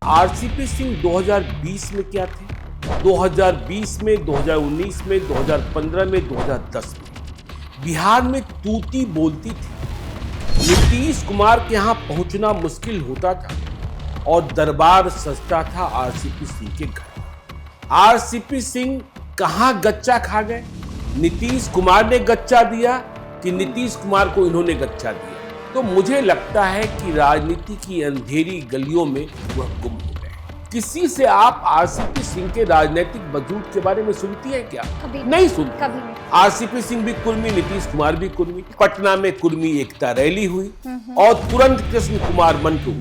RCP Singh 2020 में क्या थे, 2020 में, 2019 में, 2015 में, 2010 में बिहार में तूती बोलती थी। नीतीश कुमार के यहाँ पहुंचना मुश्किल होता था और दरबार सजता था आरसीपी सिंह के घर। आरसीपी सिंह कहाँ गच्चा खा गए? नीतीश कुमार ने गच्चा दिया कि नीतीश कुमार को इन्होंने गच्चा दिया? तो मुझे लगता है कि राजनीति की अंधेरी गलियों में वह गुम हो गए। किसी से आप आरसीपी सिंह के राजनीतिक वजूद के बारे में सुनती है क्या? कभी नहीं सुनती। कभी नहीं। आरसीपी सिंह भी कुर्मी, नीतीश कुमार भी कुर्मी। पटना में कुर्मी एकता रैली हुई और तुरंत कृष्ण कुमार मंटू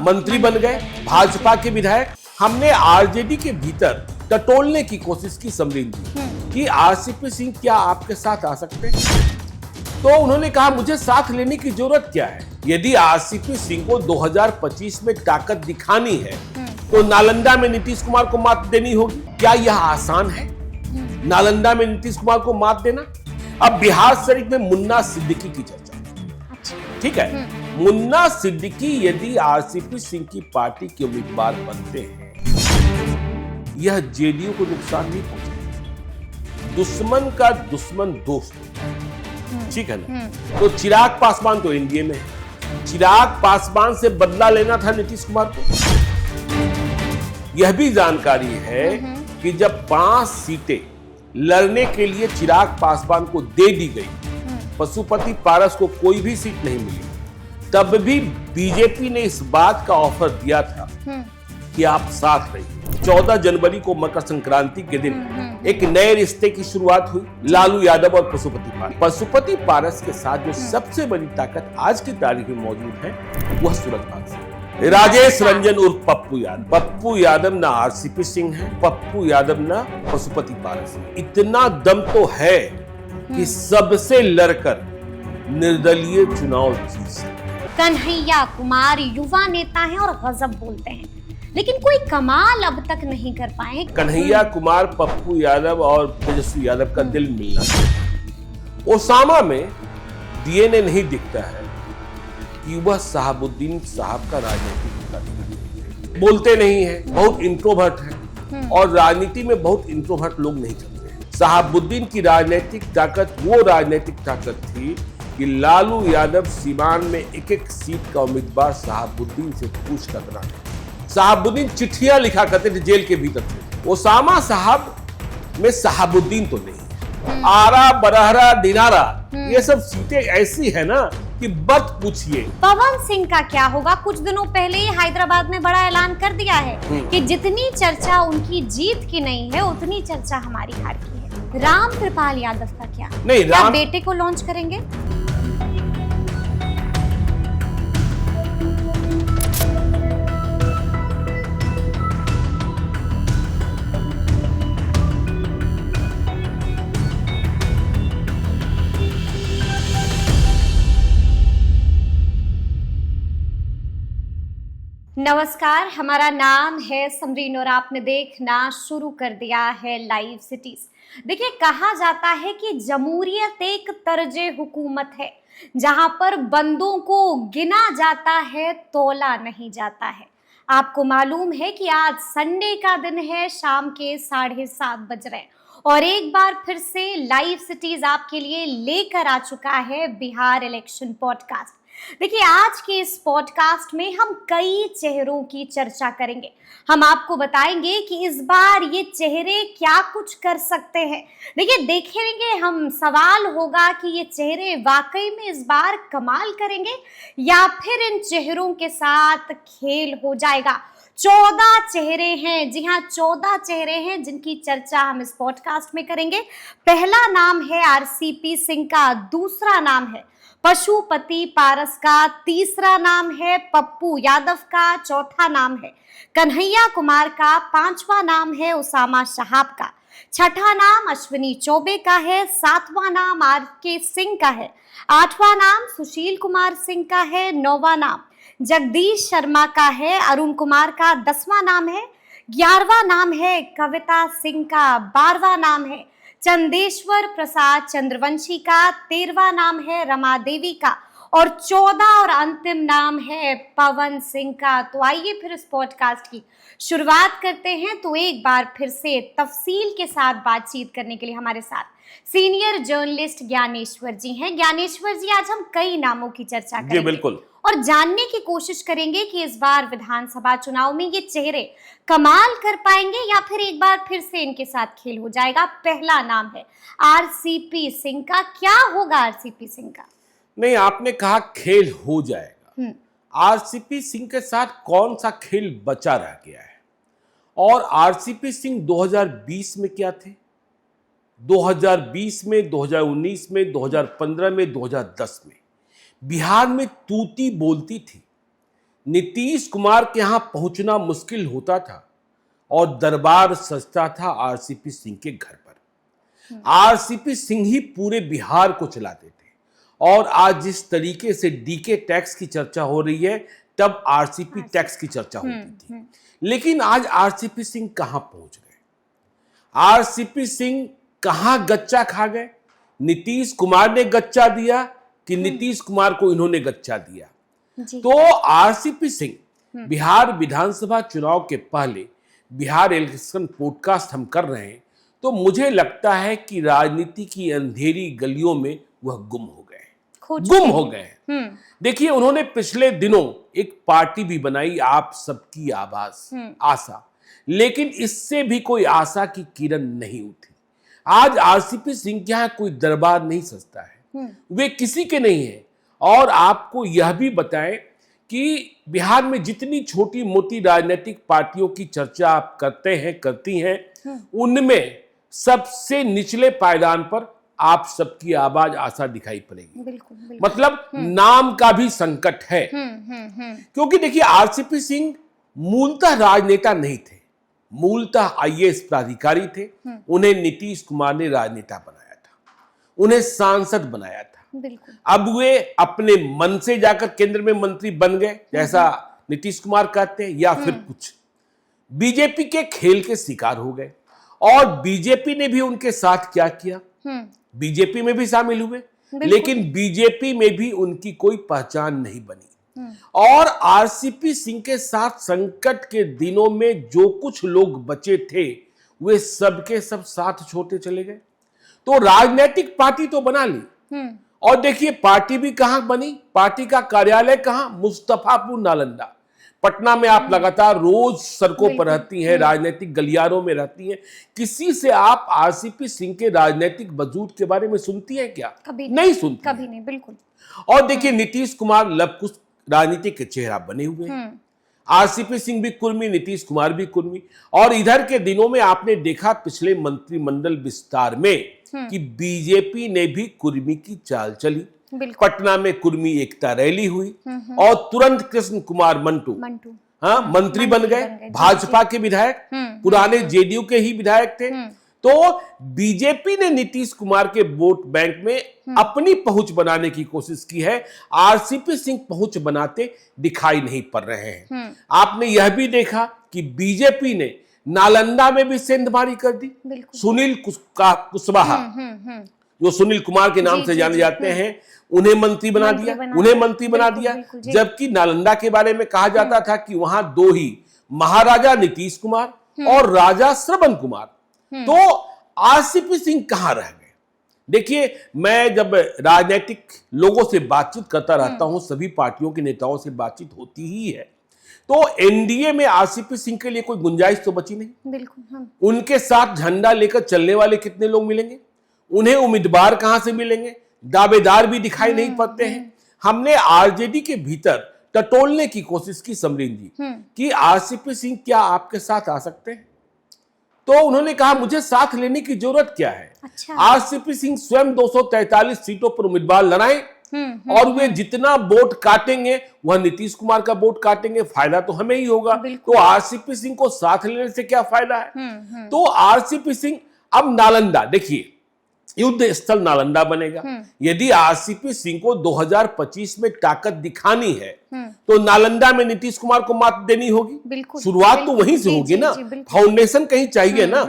मंत्री बन गए, भाजपा के विधायक। हमने आरजेडी के भीतर टटोलने की कोशिश की समरीन जी कि आरसीपी सिंह क्या आपके साथ आ सकते हैं? तो उन्होंने कहा मुझे साथ लेने की जरूरत क्या है? यदि आरसीपी सिंह को 2025 में ताकत दिखानी है तो नालंदा में नीतीश कुमार को मात देनी होगी। क्या यह आसान है, नालंदा में नीतीश कुमार को मात देना? अब बिहार शरीफ में मुन्ना सिद्दीकी की चर्चा, ठीक है। मुन्ना सिद्दीकी यदि आरसीपी सिंह की पार्टी के उम्मीदवार बनते हैं, यह जेडीयू को नुकसान नहीं पहुंचाएगा। दुश्मन का दुश्मन दोस्त, ठीक है ना? तो चिराग पासवान तो एनडीए में है। चिराग पासवान से बदला लेना था नीतीश कुमार को। यह भी जानकारी है कि जब 5 सीटें लड़ने के लिए चिराग पासवान को दे दी गई, पशुपति पारस को कोई भी सीट नहीं मिली, तब भी बीजेपी ने इस बात का ऑफर दिया था कि आप साथ रहिए। 14 जनवरी को मकर संक्रांति के दिन एक नए रिश्ते की शुरुआत हुई, लालू यादव और पशुपति पारस। पशुपति पारस के साथ जो सबसे बड़ी ताकत आज की तारीख में मौजूद है वह सूरजपाल सिंह, राजेश रंजन उर्फ पप्पू यादव। पप्पू यादव ना आरसीपी सिंह है, पप्पू यादव ना पशुपति पारस है। इतना दम तो है कि सबसे लड़कर निर्दलीय चुनाव जीत सकते। कन्हैया कुमार युवा नेता हैं और गजब बोलते हैं, लेकिन कोई कमाल अब तक नहीं कर पाए। कन्हैया कुमार, पप्पू यादव और तेजस्वी यादव का दिल मिलना। ओसामा में डीएनए नहीं दिखता है कि वह शहाबुद्दीन साहब का राजनीतिक बोलते नहीं है, बहुत इंट्रोवर्ट है और राजनीति में बहुत इंट्रोवर्ट लोग नहीं चलते हैं। शहाबुद्दीन की राजनीतिक ताकत वो राजनीतिक ताकत थी कि लालू यादव सीवान में एक सीट का उम्मीदवार शहाबुद्दीन से पूछ करना। शहाबुद्दीन चिट्ठियां लिखा करते थे जेल के भीतर से। ओसामा साहब में शहाबुद्दीन तो नहीं। आरा, बरहरा, दिनारा, ये सब सीटें ऐसी है ना कि मत पूछिए। पवन सिंह का क्या होगा? कुछ दिनों पहले ही हैदराबाद में बड़ा ऐलान कर दिया है कि जितनी चर्चा उनकी जीत की नहीं है उतनी चर्चा हमारी हार की है। राम कृपाल यादव का क्या? नहीं, क्या बेटे को लॉन्च करेंगे? नमस्कार, हमारा नाम है समरीन और आपने देखना शुरू कर दिया है लाइव सिटीज। देखिए, कहा जाता है कि जमहूरियत एक तर्जे हुकूमत है जहां पर बंदों को गिना जाता है, तोला नहीं जाता है। आपको मालूम है कि आज संडे का दिन है, शाम के 7:30 बज रहे हैं और एक बार फिर से लाइव सिटीज आपके लिए लेकर आ चुका है बिहार इलेक्शन पॉडकास्ट। देखिए, आज के इस पॉडकास्ट में हम कई चेहरों की चर्चा करेंगे। हम आपको बताएंगे कि इस बार ये चेहरे क्या कुछ कर सकते हैं। देखिए, देखेंगे हम, सवाल होगा कि ये चेहरे वाकई में इस बार कमाल करेंगे या फिर इन चेहरों के साथ खेल हो जाएगा। 14 चेहरे हैं, जी हाँ, 14 चेहरे हैं जिनकी चर्चा हम इस पॉडकास्ट में करेंगे। पहला नाम है आरसीपी सिंह का, दूसरा नाम है पशुपति पारस का, तीसरा नाम है पप्पू यादव का, चौथा नाम है कन्हैया कुमार का, पांचवा नाम है ओसामा शहाब का, छठा नाम अश्विनी चौबे का है, सातवां नाम आरके सिंह का है, आठवां नाम सुशील कुमार सिंह का है, नौवां नाम जगदीश शर्मा का है, अरुण कुमार का 10वां नाम है, 11वां नाम है कविता सिंह का, 12वां नाम है चंदेश्वर प्रसाद चंद्रवंशी का, 13वां नाम है रमा देवी का और 14 और अंतिम नाम है पवन सिंह का। तो आइए फिर इस पॉडकास्ट की शुरुआत करते हैं। तो एक बार फिर से तफसील के साथ बातचीत करने के लिए हमारे साथ सीनियर जर्नलिस्ट ज्ञानेश्वर जी हैं। ज्ञानेश्वर जी, आज हम कई नामों की चर्चा करेंगे बिल्कुल, और जानने की कोशिश करेंगे कि इस बार विधानसभा चुनाव में ये चेहरे कमाल कर पाएंगे या फिर एक बार फिर से इनके साथ खेल हो जाएगा। पहला नाम है आरसीपी सिंह का। क्या होगा आरसीपी सिंह का? नहीं, आपने कहा खेल हो जाएगा। आरसीपी सिंह के साथ कौन सा खेल बचा रह गया है? और आरसीपी सिंह 2020 में क्या थे, 2020 में, 2019 में, 2015 में, 2010 में बिहार में तूती बोलती थी। नीतीश कुमार के यहां पहुंचना मुश्किल होता था और दरबार सजता था आरसीपी सिंह के घर पर। आरसीपी सिंह ही पूरे बिहार को चलाते थे। और आज जिस तरीके से डीके टैक्स की चर्चा हो रही है, तब आरसीपी टैक्स की चर्चा होती थी। लेकिन आज आरसीपी सिंह कहां पहुंच गए? आरसीपी सिंह कहां गच्चा खा गए? नीतीश कुमार ने गच्चा दिया कि नीतीश कुमार को इन्होंने गच्चा दिया? तो आरसीपी सिंह बिहार विधानसभा चुनाव के पहले बिहार इलेक्शन पॉडकास्ट हम कर रहे हैं, तो मुझे लगता है कि राजनीति की अंधेरी गलियों में वह गुम हो गए। देखिए, उन्होंने पिछले दिनों एक पार्टी भी बनाई, आप सबकी आशा, लेकिन इससे भी कोई आशा की किरण नहीं उठी। आज आरसीपी सिंह के यहां कोई दरबार नहीं सजता है, वे किसी के नहीं है। और आपको यह भी बताएं कि बिहार में जितनी छोटी मोटी राजनीतिक पार्टियों की चर्चा आप करती हैं, उनमें सबसे निचले पायदान पर आप सबकी आशा दिखाई पड़ेगी। बिल्कुल। मतलब नाम का भी संकट है। क्योंकि देखिए, आरसीपी सिंह मूलतः राजनेता नहीं थे, मूलतः आईएएस प्राधिकारी थे। उन्हें नीतीश कुमार ने राजनेता बनाया था, उन्हें सांसद बनाया था। अब वे अपने मन से जाकर केंद्र में मंत्री बन गए, जैसा नीतीश कुमार कहते हैं, या फिर कुछ बीजेपी के खेल के शिकार हो गए। और बीजेपी ने भी उनके साथ क्या किया? बीजेपी में भी शामिल हुए, लेकिन बीजेपी में भी उनकी कोई पहचान नहीं बनी। और आरसीपी सिंह के साथ संकट के दिनों में जो कुछ लोग बचे थे, वे सबके सब साथ छोड़ते चले गए। तो राजनीतिक पार्टी तो बना ली, और देखिए पार्टी भी कहां बनी, पार्टी का कार्यालय कहां? मुस्तफापुर नालंदा। पटना में आप लगातार रोज सड़कों पर रहती हैं, राजनीतिक गलियारों में रहती हैं। किसी से आप आरसीपी सिंह के राजनीतिक वजूद के बारे में सुनती हैं क्या? कभी नहीं सुनती, कभी नहीं, बिल्कुल। और देखिए, नीतीश कुमार लवकुश राजनीतिक के चेहरा बने हुए हैं। आरसीपी सिंह भी कुर्मी, नीतीश कुमार भी कुर्मी। और इधर के दिनों में आपने देखा पिछले मंत्रिमंडल विस्तार में कि बीजेपी ने भी कुर्मी की चाल चली। पटना में कुर्मी एकता रैली हुई और तुरंत कृष्ण कुमार मंटू मंत्री बन गए, भाजपा के विधायक, पुराने जेडीयू के ही विधायक थे। तो बीजेपी ने नीतीश कुमार के वोट बैंक में अपनी पहुंच बनाने की कोशिश की है। आरसीपी सिंह पहुंच बनाते दिखाई नहीं पड़ रहे हैं। आपने यह भी देखा कि बीजेपी ने नालंदा में भी सेंधमारी कर दी। सुनील कुशवाहा, जो सुनील कुमार के नाम से जाने जाते हैं, उन्हें मंत्री बना दिया। जबकि नालंदा के बारे में कहा जाता था कि वहां दो ही, महाराजा नीतीश कुमार और राजा श्रवण कुमार। तो आरसीपी सिंह कहां रह गए? देखिए, मैं जब राजनीतिक लोगों से बातचीत करता रहता हूं, सभी पार्टियों के नेताओं से बातचीत होती ही है, तो एनडीए में आरसीपी सिंह के लिए कोई गुंजाइश तो बची नहीं। बिल्कुल। उनके साथ झंडा लेकर चलने वाले कितने लोग मिलेंगे? उन्हें उम्मीदवार कहां से मिलेंगे? दावेदार भी दिखाई नहीं पड़ते हैं। हमने आरजेडी के भीतर टटोलने की कोशिश की, समरीन जी, कि आरसीपी सिंह क्या आपके साथ आ सकते हैं? तो उन्होंने कहा, मुझे साथ लेने की जरूरत क्या है? अच्छा। आरसीपी सिंह स्वयं 243 सीटों पर उम्मीदवार लड़ाएं, और वे जितना वोट काटेंगे वह नीतीश कुमार का वोट काटेंगे, फायदा तो हमें ही होगा। तो आरसीपी सिंह को साथ लेने से क्या फायदा है? तो आरसीपी सिंह, अब नालंदा देखिए, युद्ध स्थल नालंदा बनेगा। यदि आरसीपी सिंह को 2025 में ताकत दिखानी है, तो नालंदा में नीतीश कुमार को मात देनी होगी। शुरुआत तो वहीं से होगी ना, फाउंडेशन कहीं चाहिए ना।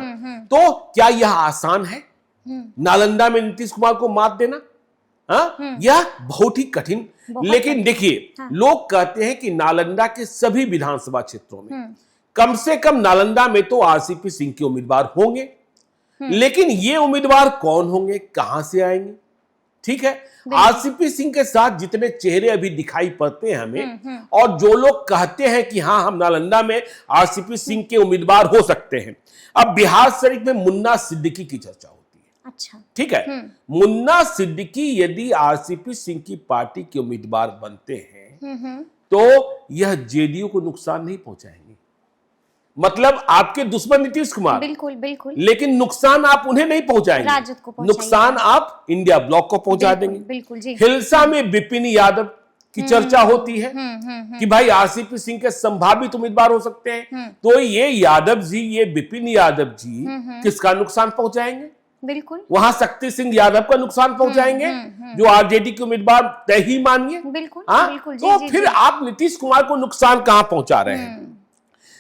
तो क्या यह आसान है नालंदा में नीतीश कुमार को मात देना? यह बहुत ही कठिन। लेकिन देखिए, लोग कहते हैं कि नालंदा के सभी विधानसभा क्षेत्रों में कम से कम नालंदा में तो आरसीपी सिंह के उम्मीदवार होंगे, लेकिन ये उम्मीदवार कौन होंगे, कहां से आएंगे? ठीक है, आरसीपी सिंह के साथ जितने चेहरे अभी दिखाई पड़ते हैं हमें, और जो लोग कहते हैं कि हाँ हम नालंदा में आरसीपी सिंह के उम्मीदवार हो सकते हैं, अब बिहार शरीफ में मुन्ना सिद्दीकी की चर्चा होती है। अच्छा, ठीक है, मुन्ना सिद्दीकी यदि आरसीपी सिंह की पार्टी के उम्मीदवार बनते हैं तो यह जेडीयू को नुकसान नहीं पहुंचाएंगे। मतलब आपके दुश्मन नीतीश कुमार, बिल्कुल बिल्कुल, लेकिन नुकसान आप उन्हें नहीं पहुंचाएंगे, राजद को पहुंचाएंगे। नुकसान आप इंडिया ब्लॉक को पहुंचा देंगे। बिल्कुल जी। हिल्सा में विपिन यादव की चर्चा होती है कि भाई आरसीपी सिंह के संभावित उम्मीदवार हो सकते हैं, तो ये यादव जी, ये विपिन यादव जी किसका नुकसान पहुंचाएंगे? बिल्कुल, वहां शक्ति सिंह यादव का नुकसान पहुंचाएंगे, जो आरजेडी के उम्मीदवार तय ही मानिए। बिल्कुल बिल्कुल, तो फिर आप नीतीश कुमार को नुकसान कहां पहुंचा रहे हैं?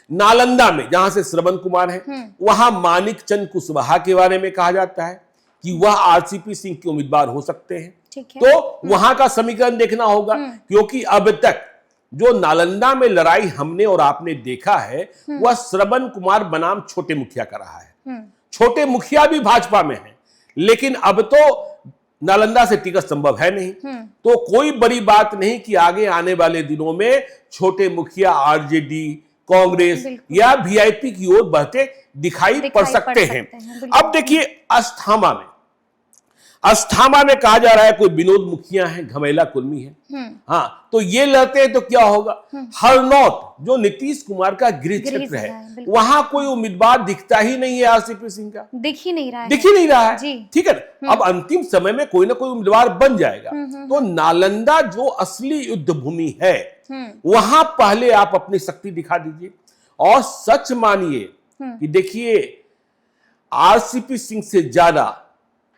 नालंदा में जहां से श्रवण कुमार है, वहां मानिक चंद कुशवाहा के बारे में कहा जाता है कि वह आरसीपी सिंह के उम्मीदवार हो सकते हैं। तो वहां का समीकरण देखना होगा, क्योंकि अब तक जो नालंदा में लड़ाई हमने और आपने देखा है वह श्रवण कुमार बनाम छोटे मुखिया का रहा है। छोटे मुखिया भी भाजपा में है, लेकिन अब तो नालंदा से टिकट संभव है नहीं, तो कोई बड़ी बात नहीं कि आगे आने वाले दिनों में छोटे मुखिया आरजेडी, कांग्रेस या वीआईपी की ओर बढ़ते दिखाई पड़ सकते हैं। अब देखिए, अस्थामा में कहा जा रहा है कोई विनोद मुखिया है, घमेला कुर्मी है। हाँ, तो ये लड़ते हैं तो क्या होगा? हरनौत जो नीतीश कुमार का गृह क्षेत्र है, वहां कोई उम्मीदवार दिखता ही नहीं है आरसीपी सिंह का, दिख ही नहीं रहा है। ठीक है, अब अंतिम समय में कोई ना कोई उम्मीदवार बन जाएगा। तो नालंदा जो असली युद्ध भूमि है, वहां पहले आप अपनी शक्ति दिखा दीजिए, और सच मानिए कि देखिए आरसीपी सिंह से ज्यादा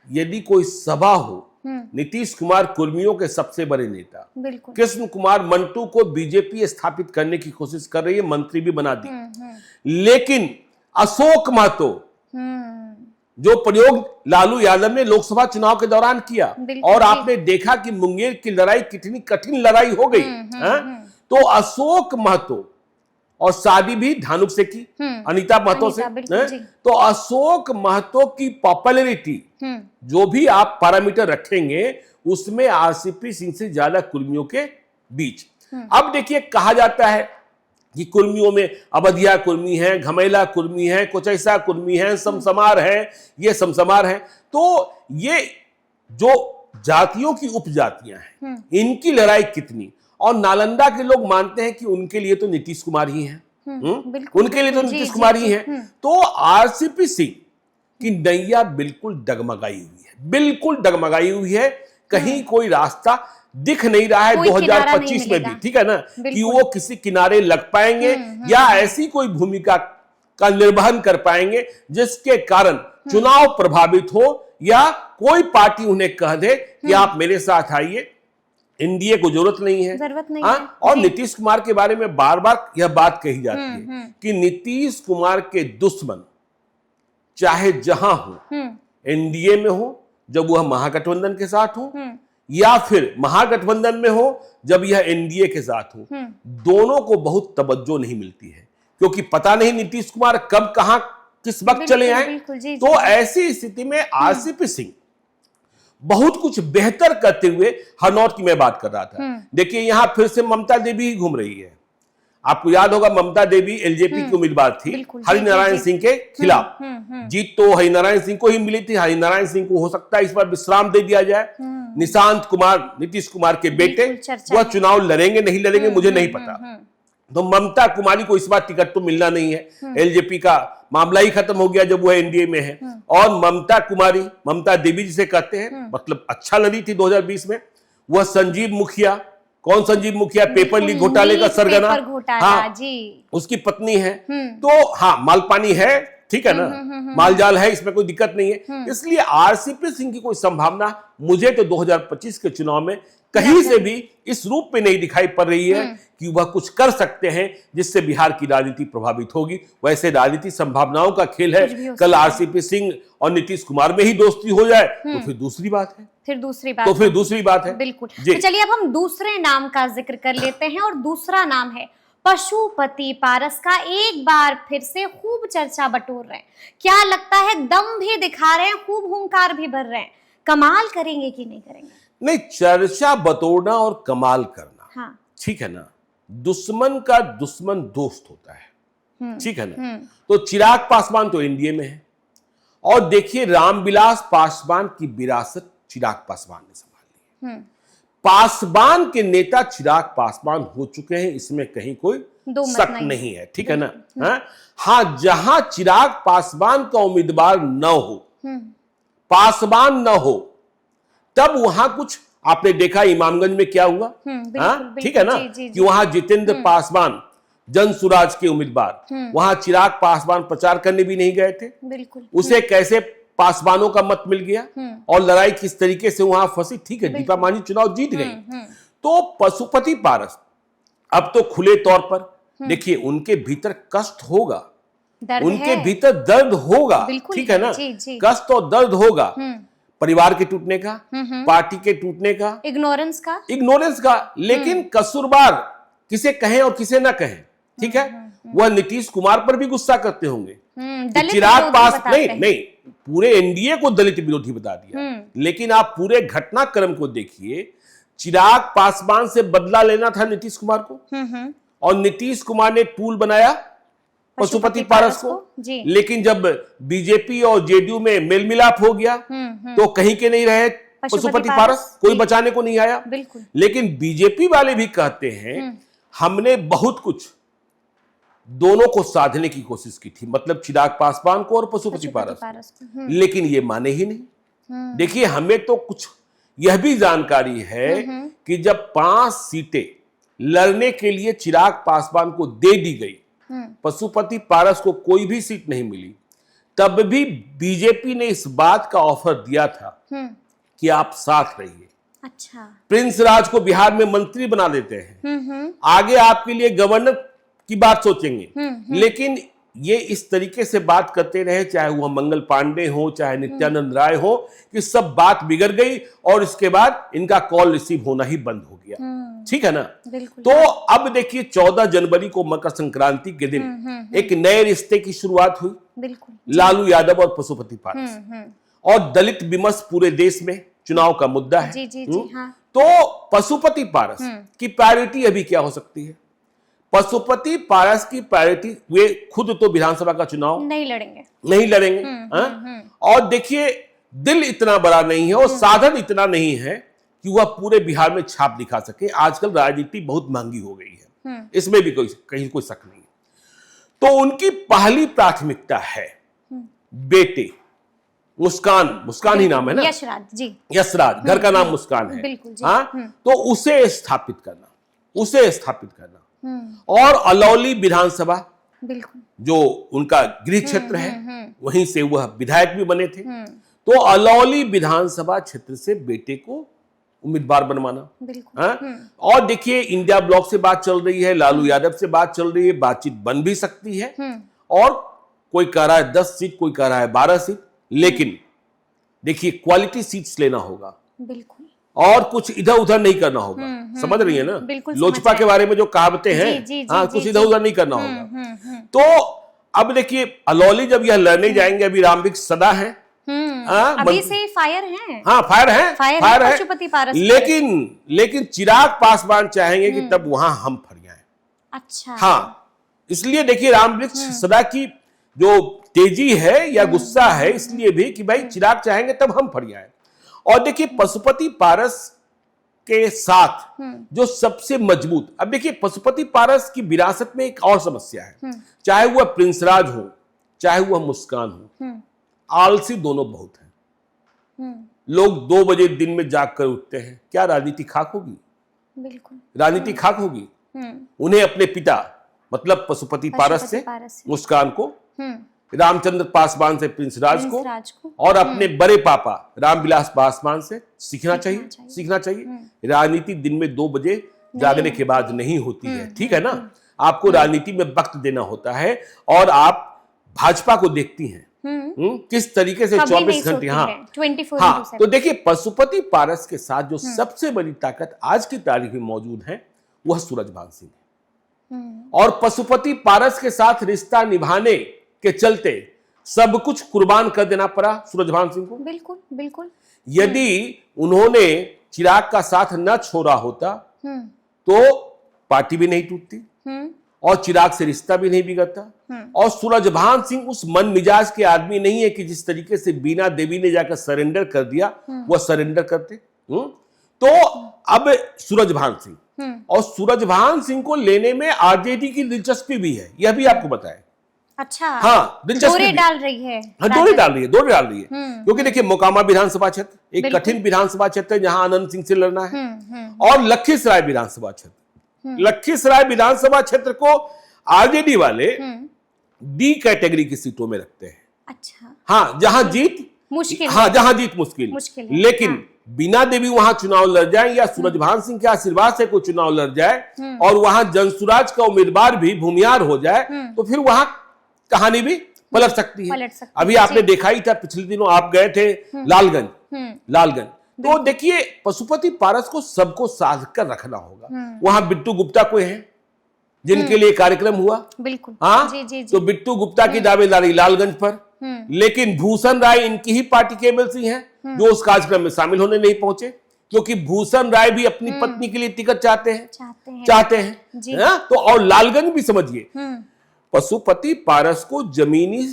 यदि कोई सभा हो, नीतीश कुमार कुर्मियों के सबसे बड़े नेता कृष्ण कुमार मंटू को बीजेपी स्थापित करने की कोशिश कर रही है, मंत्री भी बना दी, लेकिन अशोक महतो जो प्रयोग लालू यादव ने लोकसभा चुनाव के दौरान किया, और आपने देखा कि मुंगेर की लड़ाई कितनी कठिन लड़ाई हो गई। तो अशोक महतो, और शादी भी धानुक से की, अनीता महतो से, तो अशोक महतो की पॉपुलैरिटी जो भी आप पैरामीटर रखेंगे उसमें आरसीपी सिंह से ज्यादा कुर्मियों के बीच। अब देखिए, कहा जाता है कि कुर्मियों में अवधिया कुर्मी है, घमेला कुर्मी है, कोचैसा कुर्मी है, समसमार है, ये समसमार है। तो ये जो जातियों की उपजातियां हैं, इनकी लड़ाई कितनी, और नालंदा के लोग मानते हैं कि उनके लिए तो नीतीश कुमार ही हैं, उनके लिए तो नीतीश कुमार ही हैं। तो आरसीपी सिंह की नैया बिल्कुल डगमगाई हुई है, बिल्कुल डगमगाई हुई है, कहीं कोई रास्ता दिख नहीं रहा है 2025 में भी, ठीक है ना, कि वो किसी किनारे लग पाएंगे या ऐसी कोई भूमिका का निर्वहन कर पाएंगे जिसके कारण चुनाव प्रभावित हो, या कोई पार्टी उन्हें कह दे कि आप मेरे साथ आइए, एनडीए को जरूरत नहीं है। और नीतीश कुमार के बारे में बार बार यह बात कही जाती है कि नीतीश कुमार के दुश्मन चाहे जहां हो, एनडीए में हो जब वह महागठबंधन के साथ हो, या फिर महागठबंधन में हो जब यह एनडीए के साथ हो, दोनों को बहुत तवज्जो नहीं मिलती है, क्योंकि पता नहीं नीतीश कुमार कब कहां किस वक्त चले आए। तो ऐसी स्थिति में आरसीपी सिंह बहुत कुछ बेहतर करते हुए, हरनौत की मैं बात कर रहा था, देखिए यहां फिर से ममता देवी ही घूम रही है। आपको याद होगा ममता देवी एलजेपी की उम्मीदवार थी हरिनारायण सिंह के खिलाफ, जीत तो हरिनारायण सिंह को ही मिली थी। हरिनारायण सिंह को हो सकता है इस बार विश्राम दे दिया जाए। निशांत कुमार नीतीश कुमार के बेटे, वह चुनाव लड़ेंगे नहीं लड़ेंगे मुझे नहीं पता, तो ममता कुमारी को इस बार टिकट तो मिलना नहीं है, एलजेपी का मामला ही खत्म हो गया जब वह एनडीए में है। और ममता कुमारी, ममता देवी जिसे कहते हैं, मतलब अच्छा लड़ी थी 2020 में, वह संजीव मुखिया, कौन संजीव मुखिया, पेपर लीक घोटाले का सरगना, हाँ उसकी पत्नी है। तो हाँ मालपानी है, ठीक है ना, मालजाल है, इसमें कोई दिक्कत नहीं है। इसलिए आरसीपी सिंह की कोई संभावना मुझे तो 2025 के चुनाव में कहीं से भी इस रूप में नहीं दिखाई पड़ रही है कि वह कुछ कर सकते हैं जिससे बिहार की राजनीति प्रभावित होगी। वैसे राजनीति संभावनाओं का खेल है। कुछ भी हो कल सकता है। आरसीपी सिंह और नीतीश कुमार में ही दोस्ती हो जाए तो फिर दूसरी बात है। फिर दूसरी बात है। बिल्कुल। जी। तो चलिए अब हम दूसरे नाम का जिक्र कर लेते हैं और दूसरा नाम है पशुपति पारस का। एक बार फिर से खूब चर्चा बटोर रहे हैं। क्या लगता है दम भी दिखा रहे हैं, खूब हुंकार भी भर रहे हैं, कमाल करेंगे कि नहीं करेंगे? नहीं, चर्चा बटोरना और कमाल करना, हाँ। ठीक है ना, दुश्मन का दुश्मन दोस्त होता है, ठीक है ना। तो चिराग पासवान तो एनडीए में है और देखिए रामविलास पासवान की विरासत चिराग पासवान ने संभाल ली है। पासवान के नेता चिराग पासवान हो चुके हैं, इसमें कहीं कोई शक नहीं है, ठीक है ना। हाँ, जहां चिराग पासवान का उम्मीदवार न हो, पासवान न हो, तब वहां कुछ आपने देखा इमामगंज में क्या हुआ, ठीक है ना, कि वहां जितेंद्र पासवान जन सुराज के उम्मीदवार, वहां चिराग पासवान प्रचार करने भी नहीं गए थे। बिल्कुल। उसे कैसे पासवानों का मत मिल गया और लड़ाई किस तरीके से वहां फंसी, ठीक है, दीपा मांझी चुनाव जीत गई। तो पशुपति पारस अब तो खुले तौर पर देखिए उनके भीतर कष्ट होगा, उनके भीतर दर्द होगा, ठीक है ना, कष्ट और दर्द होगा, परिवार के टूटने का, पार्टी के टूटने का, इग्नोरेंस का, लेकिन कसूरवार किसे कहें और किसे ना कहें, ठीक है। वह नीतीश कुमार पर भी गुस्सा करते होंगे, चिराग पास नहीं, पूरे एनडीए को दलित विरोधी बता दिया। लेकिन आप पूरे घटनाक्रम को देखिए, चिराग पासवान से बदला लेना था नीतीश कुमार को और नीतीश कुमार ने टूल बनाया पशुपति पारस को। लेकिन जब बीजेपी और जेडीयू में मेल मिलाप हो गया तो कहीं के नहीं रहे पशुपति पारस, कोई बचाने को नहीं आया। लेकिन बीजेपी वाले भी कहते हैं हमने बहुत कुछ दोनों को साधने की कोशिश की थी, मतलब चिराग पासवान को और पशुपति पारस को, लेकिन ये माने ही नहीं। देखिए हमें तो कुछ यह भी जानकारी है कि जब 5 सीटें लड़ने के लिए चिराग पासवान को दे दी गई, पशुपति पारस को कोई भी सीट नहीं मिली, तब भी बीजेपी ने इस बात का ऑफर दिया था कि आप साथ रहिए। अच्छा। प्रिंस राज को बिहार में मंत्री बना देते हैं, आगे आपके लिए गवर्नर की बात सोचेंगे। लेकिन ये इस तरीके से बात करते रहे, चाहे वह मंगल पांडे हो चाहे नित्यानंद राय हो, कि सब बात बिगड़ गई और इसके बाद इनका कॉल रिसीव होना ही बंद हो गया, ठीक है ना। तो अब देखिए 14 जनवरी को मकर संक्रांति के दिन एक नए रिश्ते की शुरुआत हुई, लालू यादव और पशुपति पारस, और दलित विमर्श पूरे देश में चुनाव का मुद्दा है। तो पशुपति पारस की प्रायोरिटी अभी क्या हो सकती है? पशुपति पारस की प्रायोरिटी, वे खुद तो विधानसभा का चुनाव नहीं लड़ेंगे। और देखिए दिल इतना बड़ा नहीं है और साधन इतना नहीं है कि वह पूरे बिहार में छाप दिखा सके। आजकल राजनीति बहुत महंगी हो गई है, इसमें भी कहीं कोई शक नहीं। तो उनकी पहली प्राथमिकता है बेटे मुस्कान ही नाम है ना, यशराज, घर का नाम मुस्कान है, तो उसे स्थापित करना और अलौली विधानसभा जो उनका गृह क्षेत्र है, वहीं से वह विधायक भी बने थे, तो अलौली विधानसभा क्षेत्र से बेटे को उम्मीदवार बनवाना। और देखिए इंडिया ब्लॉक से बात चल रही है, लालू यादव से बात चल रही है, बातचीत बन भी सकती है, और कोई कह रहा है 10 सीट, कोई कह रहा है 12 सीट, लेकिन देखिए क्वालिटी सीट्स लेना होगा और कुछ इधर उधर नहीं करना होगा। समझ रही है ना, लोजपा के बारे में जो कहावतें हैं, कुछ इधर उधर नहीं करना होगा। तो अब देखिए अलौली जब यह लड़ने जाएंगे, अभी रामवृक्ष सदा है, अभी से फायर है, फायर है, पशुपति पारस, लेकिन चिराग पासवान चाहेंगे कि तब वहां हम फर जाएं। अच्छा। हाँ, इसलिए देखिए रामवृक्ष सदा की जो तेजी है या गुस्सा है, इसलिए भी कि भाई चिराग चाहेंगे तब हम फर जाएं। और देखिए पशुपति पारस के साथ जो सबसे मजबूत, अब देखिए पशुपति पारस की विरासत में एक और समस्या है, चाहे वह प्रिंस राज हो चाहे वह मुस्कान हो, आलसी दोनों बहुत हैं। लोग 2 बजे दिन में जाग कर उठते हैं, क्या राजनीति खाक होगी? बिल्कुल राजनीति खाक होगी। उन्हें अपने पिता मतलब पशुपति पारस से मुस्कान को रामचंद्र पासवान से प्रिंस राज को को और अपने बड़े पापा रामविलास पासवान से सीखना चाहिए। राजनीति दिन में 2 बजे जागने के बाद नहीं होती है, ठीक है ना। आपको राजनीति में वक्त देना होता है। और आप भाजपा को देखती हैं किस तरीके से 24 घंटे, हाँ। तो देखिए, पशुपति पारस के साथ जो सबसे बड़ी ताकत आज की तारीख में मौजूद है वह सूरजभान सिंह है। और पशुपति पारस के साथ रिश्ता निभाने के चलते सब कुछ कुर्बान कर देना पड़ा सूरजभान सिंह को। बिल्कुल बिल्कुल। यदि उन्होंने चिराग का साथ न छोड़ा होता तो पार्टी भी नहीं टूटती और चिराग से रिश्ता भी नहीं बिगड़ता। और सूरजभान सिंह उस मन मिजाज के आदमी नहीं है कि जिस तरीके से बीना देवी ने जाकर सरेंडर कर दिया वह सरेंडर करते। तो अब सूरजभान सिंह और सूरजभान सिंह को लेने में आरजेडी की दिलचस्पी भी है, यह भी आपको बताएं। अच्छा, हाँ, दिलचस्पी डोरे डाल रही है। हाँ, डोरे डाल रही है क्योंकि देखिए, मोकामा विधानसभा क्षेत्र एक कठिन विधानसभा क्षेत्र है जहां आनंद सिंह से लड़ना है। और लखीसराय विधानसभा क्षेत्र, लखीसराय विधानसभा क्षेत्र को आरजेडी वाले डी कैटेगरी की सीटों में रखते हैं। अच्छा, हाँ, जहां जीत मुश्किल, हाँ, जहां जीत मुश्किल है। लेकिन बीना देवी वहां चुनाव लड़ जाए या सूरजभान सिंह के आशीर्वाद से कोई चुनाव लड़ जाए और वहां जनसुराज का उम्मीदवार भी भूमिहार हो जाए तो फिर वहां कहानी भी पलट सकती है। अभी आपने देखा ही था, पिछले दिनों आप गए थे लालगंज। तो देखिए, पशुपति पारस को सबको साध कर रखना होगा। वहां बिट्टू गुप्ता कोई है जिनके लिए कार्यक्रम हुआ, बिल्कुल, हाँ, जी। तो बिट्टू गुप्ता की दावेदारी लालगंज पर, लेकिन भूषण राय इनकी ही पार्टी के एमएलसी हैं जो उस कार्यक्रम में शामिल होने नहीं पहुंचे क्योंकि भूषण राय भी अपनी पत्नी के लिए टिकट चाहते हैं। तो और लालगंज भी समझिए, पशुपति पारस को जमीनी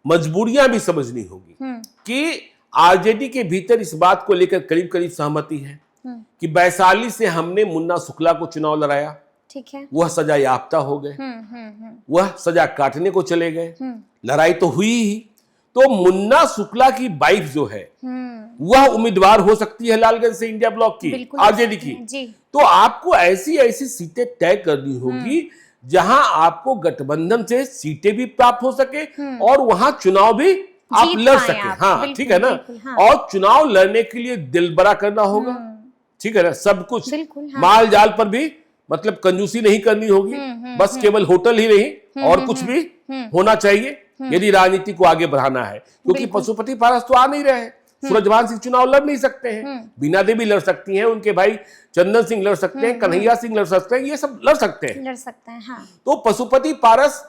मजबूरियां भी समझनी होगी कि आरजेडी के भीतर इस बात को लेकर करीब करीब सहमति है कि वैशाली से हमने मुन्ना शुक्ला को चुनाव लड़ाया, ठीक है, वह सजा याफ्ता हो गए, वह सजा काटने को चले गए, लड़ाई तो हुई ही। तो मुन्ना शुक्ला की वाइफ जो है वह उम्मीदवार हो सकती है लालगंज से इंडिया ब्लॉक की, आरजेडी की। तो आपको ऐसी ऐसी सीटें तय करनी होगी जहां आपको गठबंधन से सीटें भी प्राप्त हो सके और वहां चुनाव भी आप लड़ सके। हाँ, ठीक है ना। और चुनाव लड़ने के लिए दिल बड़ा करना होगा, ठीक है ना। सब कुछ माल जाल पर भी मतलब कंजूसी नहीं करनी होगी, बस केवल होटल ही नहीं और कुछ भी होना चाहिए यदि राजनीति को आगे बढ़ाना है। क्योंकि पशुपति पारस तो आ नहीं रहे हैं, सूरजभान सिंह चुनाव लड़ नहीं सकते हैं, बीना देवी लड़ सकती हैं, उनके भाई चंदन सिंह लड़ सकते हैं, कन्हैया सिंह लड़ सकते हैं, ये सब लड़ सकते हैं। हाँ। तो पशुपति पारस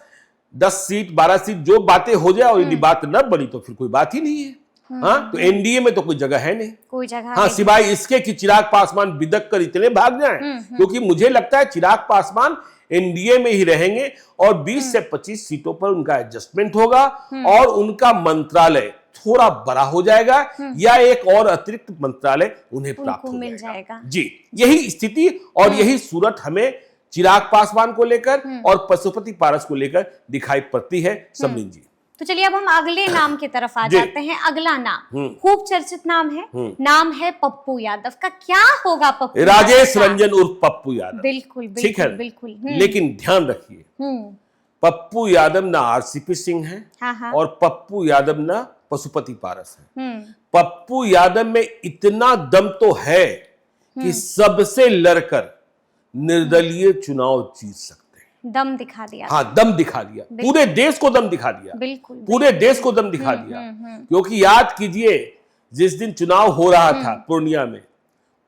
10 सीट 12 सीट जो बातें हो जाए और यदि बात न बनी तो फिर कोई बात ही नहीं है। हाँ, तो एनडीए में तो कोई जगह है नहीं, कोई जगह, हाँ, सिवाय इसके कि चिराग पासवान बिदक कर इतने भाग जाएं। क्योंकि मुझे लगता है चिराग पासवान एनडीए में ही रहेंगे और 20 से 25 सीटों पर उनका एडजस्टमेंट होगा और उनका मंत्रालय थोड़ा बड़ा हो जाएगा या एक और अतिरिक्त मंत्रालय उन्हें प्राप्त हो मिल जाएगा। जी, यही स्थिति और यही सूरत हमें चिराग पासवान को लेकर और पशुपति पारस को लेकर दिखाई पड़ती है। समरीन जी, तो चलिए अब हम अगले नाम की तरफ आ जाते हैं। अगला नाम खूब चर्चित नाम है पप्पू यादव का। क्या होगा पप्पू? राजेश रंजन उर्फ पप्पू यादव। बिल्कुल ठीक है, बिल्कुल। लेकिन ध्यान रखिए, पप्पू यादव ना आरसीपी सिंह है और पप्पू यादव ना पशुपति पारस है। पप्पू यादव में इतना दम तो है कि सबसे लड़कर निर्दलीय चुनाव जीत सकते हैं। दम दिखा दिया। हाँ, दम दिखा दिया, पूरे देश को दम दिखा दिया, बिल्कुल, पूरे देश को दम दिखा दिया। क्योंकि याद कीजिए, जिस दिन चुनाव हो रहा था पूर्णिया में,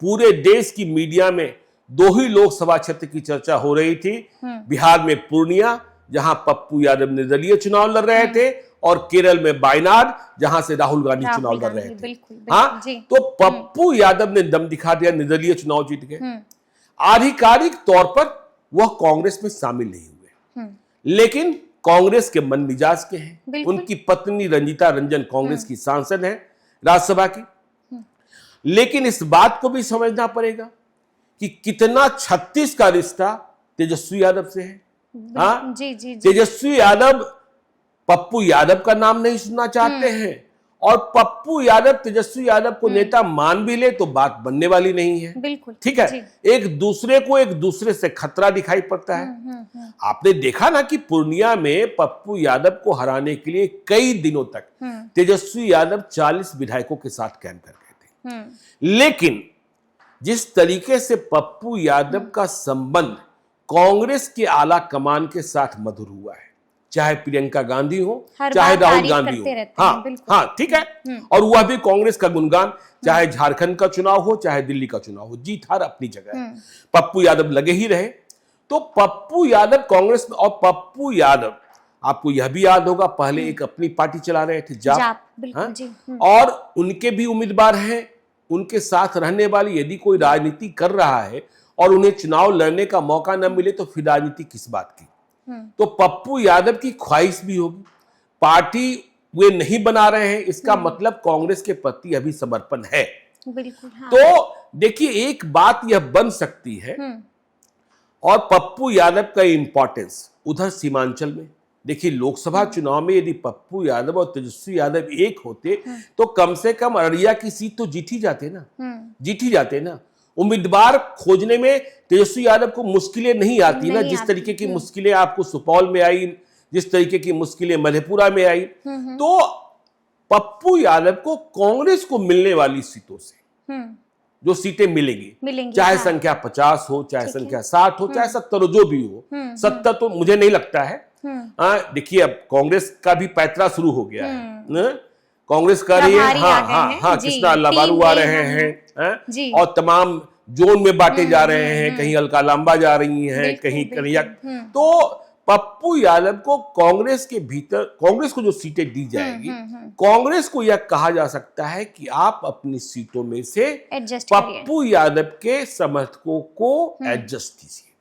पूरे देश की मीडिया में 2 ही लोकसभा क्षेत्र की चर्चा हो रही थी। बिहार में पूर्णिया, जहां पप्पू यादव निर्दलीय चुनाव लड़ रहे थे, और केरल में वायनाड, जहां से राहुल गांधी चुनाव लड़ रहे थे। हाँ, तो पप्पू यादव ने दम दिखा दिया, निर्दलीय चुनाव जीत गए। आधिकारिक तौर पर वह कांग्रेस में शामिल नहीं हुए, लेकिन कांग्रेस के मन मिजाज के हैं। उनकी पत्नी रंजीता रंजन कांग्रेस की सांसद हैं राज्यसभा की। लेकिन इस बात को भी समझना पड़ेगा कि कितना 36 का रिश्ता तेजस्वी यादव से है। हाँ, जी। तेजस्वी यादव पप्पू यादव का नाम नहीं सुनना चाहते हैं और पप्पू यादव तेजस्वी यादव को नेता मान भी ले तो बात बनने वाली नहीं है। बिल्कुल ठीक है, एक दूसरे से खतरा दिखाई पड़ता है। आपने देखा ना कि पूर्णिया में पप्पू यादव को हराने के लिए कई दिनों तक तेजस्वी यादव 40 विधायकों के साथ कैंप कर गए थे। लेकिन जिस तरीके से पप्पू यादव का संबंध कांग्रेस के आला कमान के साथ मधुर हुआ है, चाहे प्रियंका गांधी हो चाहे राहुल गांधी हो, हाँ ठीक है, और वह भी कांग्रेस का गुणगान, चाहे झारखंड का चुनाव हो चाहे दिल्ली का चुनाव हो, जीत हार अपनी जगह है। पप्पू यादव लगे ही रहे। तो पप्पू यादव कांग्रेस में, और पप्पू यादव आपको यह भी याद होगा पहले एक अपनी पार्टी चला रहे थे, जाप, और उनके भी उम्मीदवार हैं, उनके साथ रहने वाली। यदि कोई राजनीति कर रहा है और उन्हें चुनाव लड़ने का मौका न मिले तो फिर राजनीति किस बात की। तो पप्पू यादव की ख्वाहिश भी होगी, पार्टी वे नहीं बना रहे हैं, इसका मतलब कांग्रेस के प्रति अभी समर्पण है। बिल्कुल, हाँ। तो देखिए एक बात यह बन सकती है, और पप्पू यादव का इंपॉर्टेंस उधर सीमांचल में देखिए, लोकसभा चुनाव में यदि पप्पू यादव और तेजस्वी यादव एक होते तो कम से कम अररिया की सीट तो जीत ही जाते ना। उम्मीदवार खोजने में तेजस्वी यादव को मुश्किलें नहीं आती ना, जिस तरीके की मुश्किलें आपको सुपौल में आई, जिस तरीके की मुश्किलें मधेपुरा में आई। तो पप्पू यादव को कांग्रेस को मिलने वाली सीटों से जो सीटें मिलेंगी, चाहे संख्या 50 हो, चाहे संख्या 60 हो, चाहे 70 जो भी हो, 70 तो मुझे नहीं लगता है। देखिए अब कांग्रेस का भी पैतरा शुरू हो गया है, कांग्रेस कर रही है, हाँ कृष्णा अल्लाबारू आ रहे हैं, और तमाम जोन में बांटे जा रहे हैं, कहीं अलका लांबा जा रही हैं, कहीं कन्हैया। तो पप्पू यादव को कांग्रेस के भीतर, कांग्रेस को जो सीटें दी जाएगी, कांग्रेस को यह कहा जा सकता है कि आप अपनी सीटों में से पप्पू यादव के समर्थकों को एडजस्ट कीजिए।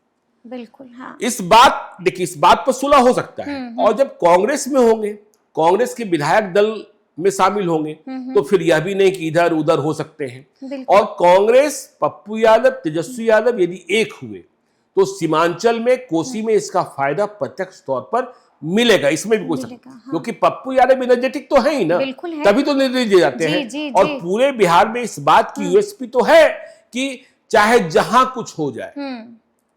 बिल्कुल, हाँ। इस बात पर सुलह हो सकता है। और जब कांग्रेस में होंगे, कांग्रेस के विधायक दल में शामिल होंगे, तो फिर यह भी नहीं कि इधर उधर हो सकते हैं। और कांग्रेस, पप्पू यादव, तेजस्वी यादव यदि एक हुए तो सीमांचल में, कोसी में इसका फायदा प्रत्यक्ष तौर पर मिलेगा, इसमें भी कोई शक, क्योंकि पप्पू यादव एनर्जेटिक तो है ही ना, तभी तो निर्णय दिए जाते हैं। और पूरे बिहार में इस बात की यूएसपी तो है कि चाहे जहां कुछ हो जाए,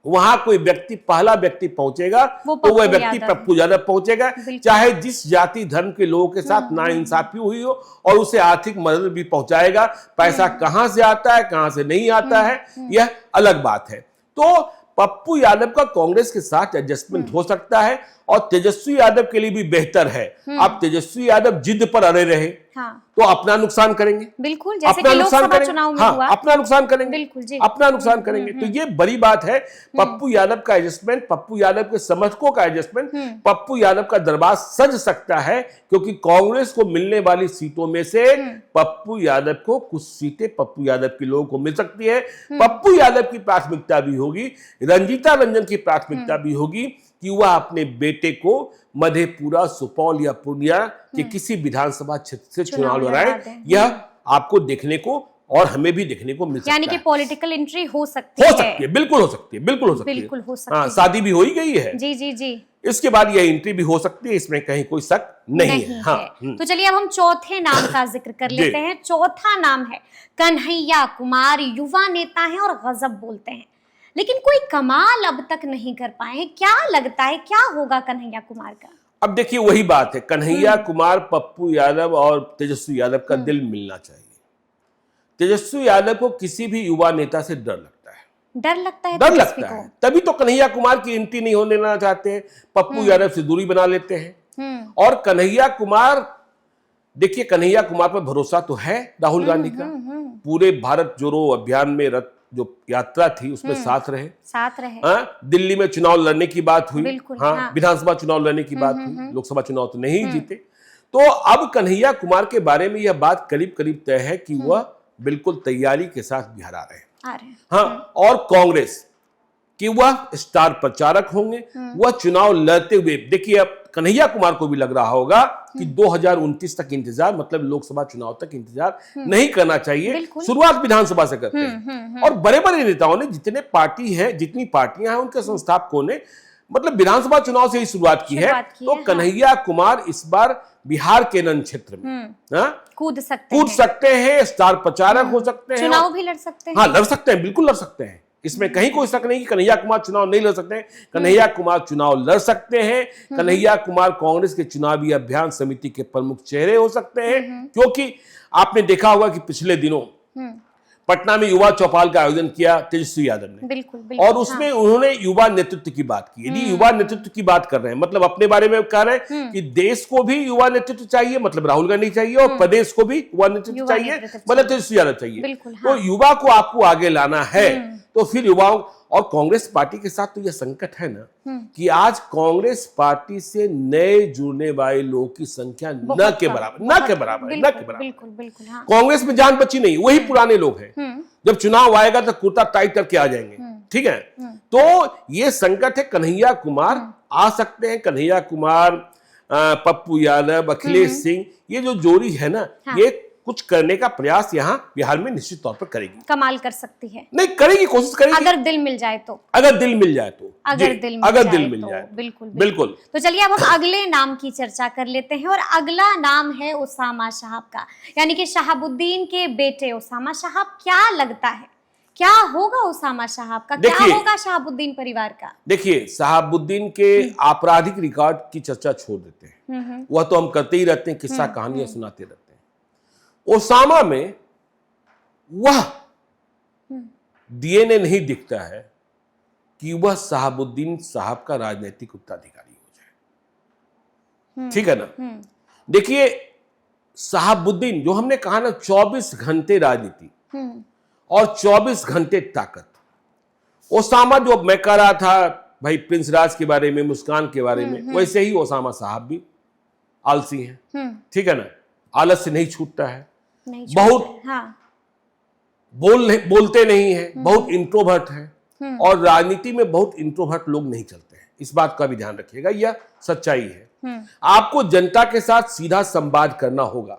वहां कोई व्यक्ति, पहला व्यक्ति पहुंचेगा तो वह व्यक्ति पप्पू यादव पहुंचेगा, चाहे जिस जाति धर्म के लोगों के साथ नाइंसाफी हुई हो, और उसे आर्थिक मदद भी पहुंचाएगा। पैसा कहां से आता है, कहां से नहीं आता है, यह अलग बात है। तो पप्पू यादव का कांग्रेस के साथ एडजस्टमेंट हो सकता है, और तेजस्वी यादव के लिए भी बेहतर है। अब तेजस्वी यादव जिद पर अड़े रहे, तो अपना नुकसान करेंगे, बिल्कुल, जैसे कि लोकसभा चुनाव में हुआ, अपना नुकसान करेंगे, बिल्कुल जी, अपना नुकसान करेंगे। तो ये बड़ी बात है, पप्पू यादव का एडजस्टमेंट, पप्पू यादव के समर्थकों का एडजस्टमेंट, पप्पू यादव का दरबार सज सकता है, क्योंकि कांग्रेस को मिलने वाली सीटों में से पप्पू यादव को कुछ सीटें पप्पू यादव के लोगों को मिल सकती है। पप्पू यादव की प्राथमिकता भी होगी, रंजीता रंजन की प्राथमिकता भी होगी कि वह अपने बेटे को मधेपुरा, सुपौल या पूर्णिया के किसी विधानसभा क्षेत्र से चुनाव लड़ाए। यह आपको देखने को और हमें भी देखने को मिल सकता है, यानी कि पॉलिटिकल एंट्री हो सकती है, बिल्कुल हो सकती है, बिल्कुल हो सकती है। शादी भी हो ही गई है, जी। इसके बाद यह एंट्री भी हो सकती है, इसमें कहीं कोई शक नहीं है। तो चलिए अब हम चौथे नाम का जिक्र कर लेते हैं। चौथा नाम है कन्हैया कुमार, युवा नेता है और गजब बोलते हैं, लेकिन कोई कमाल अब तक नहीं कर पाए। क्या लगता है क्या होगा कन्हैया कुमार का? अब देखिए वही बात है, कन्हैया कुमार, पप्पू यादव और तेजस्वी यादव का दिल मिलना चाहिए। तेजस्वी यादव को किसी भी युवा नेता से डर लगता है, तभी तो कन्हैया कुमार की एंट्री नहीं होने देना चाहते हैं, पप्पू यादव से दूरी बना लेते हैं। और कन्हैया कुमार, देखिए कन्हैया कुमार पर भरोसा तो है राहुल गांधी का, पूरे भारत जोड़ो अभियान में जो यात्रा थी उसमें साथ रहे। दिल्ली में चुनाव लड़ने की बात हुई, विधानसभा चुनाव लड़ने की बात हुई, लोकसभा चुनाव तो नहीं जीते। तो अब कन्हैया कुमार के बारे में यह बात करीब करीब तय है कि वह बिल्कुल तैयारी के साथ बिहार आ रहे हैं। और कांग्रेस कि वह स्टार प्रचारक होंगे, वह चुनाव लड़ते हुए, देखिए अब कन्हैया कुमार को भी लग रहा होगा कि 2029 तक इंतजार, मतलब लोकसभा चुनाव तक इंतजार नहीं करना चाहिए, शुरुआत विधानसभा से करते हैं। और बड़े बड़े नेताओं ने, जितनी पार्टियां हैं उनके संस्थापकों ने मतलब विधानसभा चुनाव से ही शुरुआत की है। तो कन्हैया कुमार इस बार बिहार के नन क्षेत्र में कूद सकते हैं, स्टार प्रचारक हो सकते हैं, चुनाव भी लड़ सकते हैं। हाँ, लड़ सकते हैं, बिल्कुल लड़ सकते हैं। इसमें कहीं कोई शक नहीं कि कन्हैया कुमार चुनाव नहीं लड़ सकते हैं। कन्हैया कुमार चुनाव लड़ सकते हैं। कन्हैया कुमार कांग्रेस के चुनावी अभियान समिति के प्रमुख चेहरे हो सकते हैं, क्योंकि आपने देखा होगा कि पिछले दिनों पटना में युवा चौपाल का आयोजन किया तेजस्वी यादव ने। बिल्कुल, और उसमें उन्होंने युवा नेतृत्व की बात की। यदि युवा नेतृत्व की बात कर रहे हैं, मतलब अपने बारे में कह रहे हैं कि देश को भी युवा नेतृत्व चाहिए, मतलब राहुल गांधी चाहिए, और प्रदेश को भी युवा नेतृत्व चाहिए, मतलब तेजस्वी यादव चाहिए। तो युवा को आपको आगे लाना है, तो फिर युवाओं और कांग्रेस पार्टी के साथ तो यह संकट है ना कि आज कांग्रेस पार्टी से नए जुड़ने वाले लोगों की संख्या न के बराबर। कांग्रेस में जान बची नहीं, वही पुराने लोग हैं। जब चुनाव आएगा तो कुर्ता टाइट करके आ जाएंगे, ठीक है। तो ये संकट है। कन्हैया कुमार आ सकते हैं, कन्हैया कुमार, पप्पू यादव, अखिलेश सिंह, ये जो जोड़ी है ना, ये कुछ करने का प्रयास यहाँ बिहार में निश्चित तौर पर करेगी। कमाल कर सकती है, नहीं करेगी, कोशिश करेगी, अगर दिल मिल जाए तो। अगर दिल मिल जाए तो बिल्कुल। बिल्कुल। तो चलिए अब हम अगले नाम की चर्चा कर लेते हैं, और अगला नाम है उसामा साहब का, यानी कि शहाबुद्दीन के बेटे उसामा साहब। क्या लगता है, क्या होगा उसामा साहब का, क्या होगा शहाबुद्दीन परिवार का? देखिए, शहाबुद्दीन के आपराधिक रिकॉर्ड की चर्चा छोड़ देते हैं, वह तो हम करते ही रहते हैं, किस्सा कहानियां सुनाते रहते हैं। ओसामा में वह डीएनए नहीं दिखता है कि वह शहाबुद्दीन साहब का राजनीतिक उत्तराधिकारी हो जाए, ठीक है ना। देखिए, शहाबुद्दीन जो हमने कहा ना, 24 घंटे राजनीति और 24 घंटे ताकत। ओसामा जो मैं कह रहा था भाई प्रिंस राज के बारे में, मुस्कान के बारे में, वैसे ही ओसामा साहब भी आलसी हैं, ठीक है ना। आलस से नहीं छूटता है, बहुत बोलते नहीं है, बहुत इंट्रोवर्ट है, और राजनीति में बहुत इंट्रोवर्ट लोग नहीं चलते हैं। इस बात का भी ध्यान रखिएगा, यह सच्चाई है। आपको जनता के साथ सीधा संवाद करना होगा।